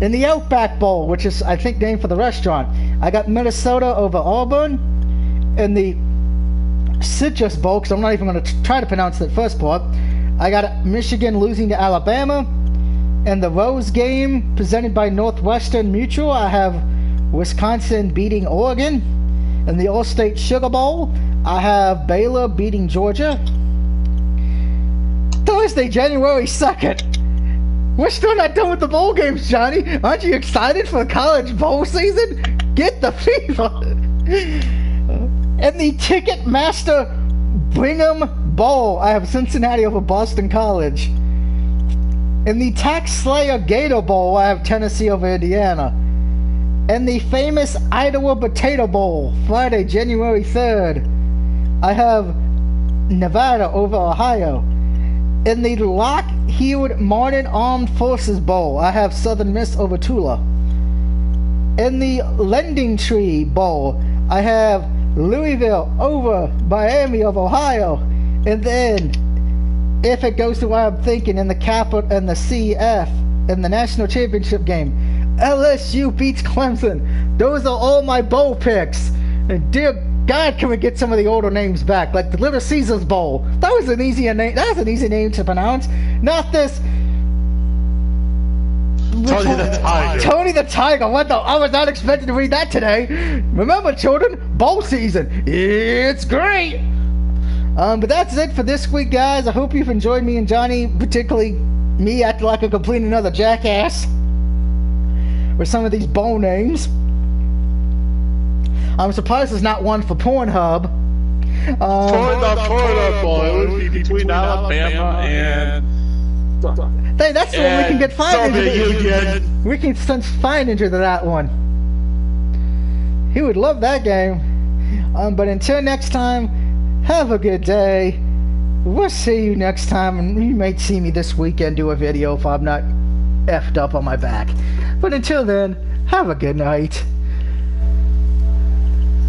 Speaker 1: in the Outback Bowl, which is, I think, named for the restaurant, I got Minnesota over Auburn. In the Citrus Bowl, because I'm not even going to try to pronounce that first part, I got Michigan losing to Alabama. In the Rose game, presented by Northwestern Mutual, I have Wisconsin beating Oregon. In the All-State Sugar Bowl, I have Baylor beating Georgia. Thursday, January 2nd, We're still not done with the bowl games, Johnny. Aren't you excited for the college bowl season? Get the fever. And the Ticketmaster Brigham Bowl, I have Cincinnati over Boston College. In the Tax Slayer Gator Bowl, I have Tennessee over Indiana. In the famous Iowa Potato Bowl, Friday, January 3rd, I have Nevada over Ohio. In the Lockheed Martin Armed Forces Bowl, I have Southern Miss over Tula. In the Lending Tree Bowl, I have Louisville over Miami of Ohio. And then, if it goes to what I'm thinking, in the Capital and the CF in the national championship game, LSU beats Clemson. Those are all my bowl picks. And dear God, can we get some of the older names back, like the Little Caesars Bowl? That was an easy name. That was an easy name to pronounce. Not this.
Speaker 2: Tony the Tiger.
Speaker 1: Tony the Tiger. What the? I was not expecting to read that today. Remember, children, bowl season. It's great. But that's it for this week, guys. I hope you've enjoyed me and Johnny, particularly me acting like a complete another jackass with some of these bowl names. I'm surprised there's not one for Pornhub.
Speaker 2: Pornhub boy. It would be between Alabama and...
Speaker 1: Hey, that's the one we can get fined into. We can send fine into that one. He would love that game. But until next time, have a good day. We'll see you next time, and you may see me this weekend do a video if I'm not effed up on my back. But until then, have a good night.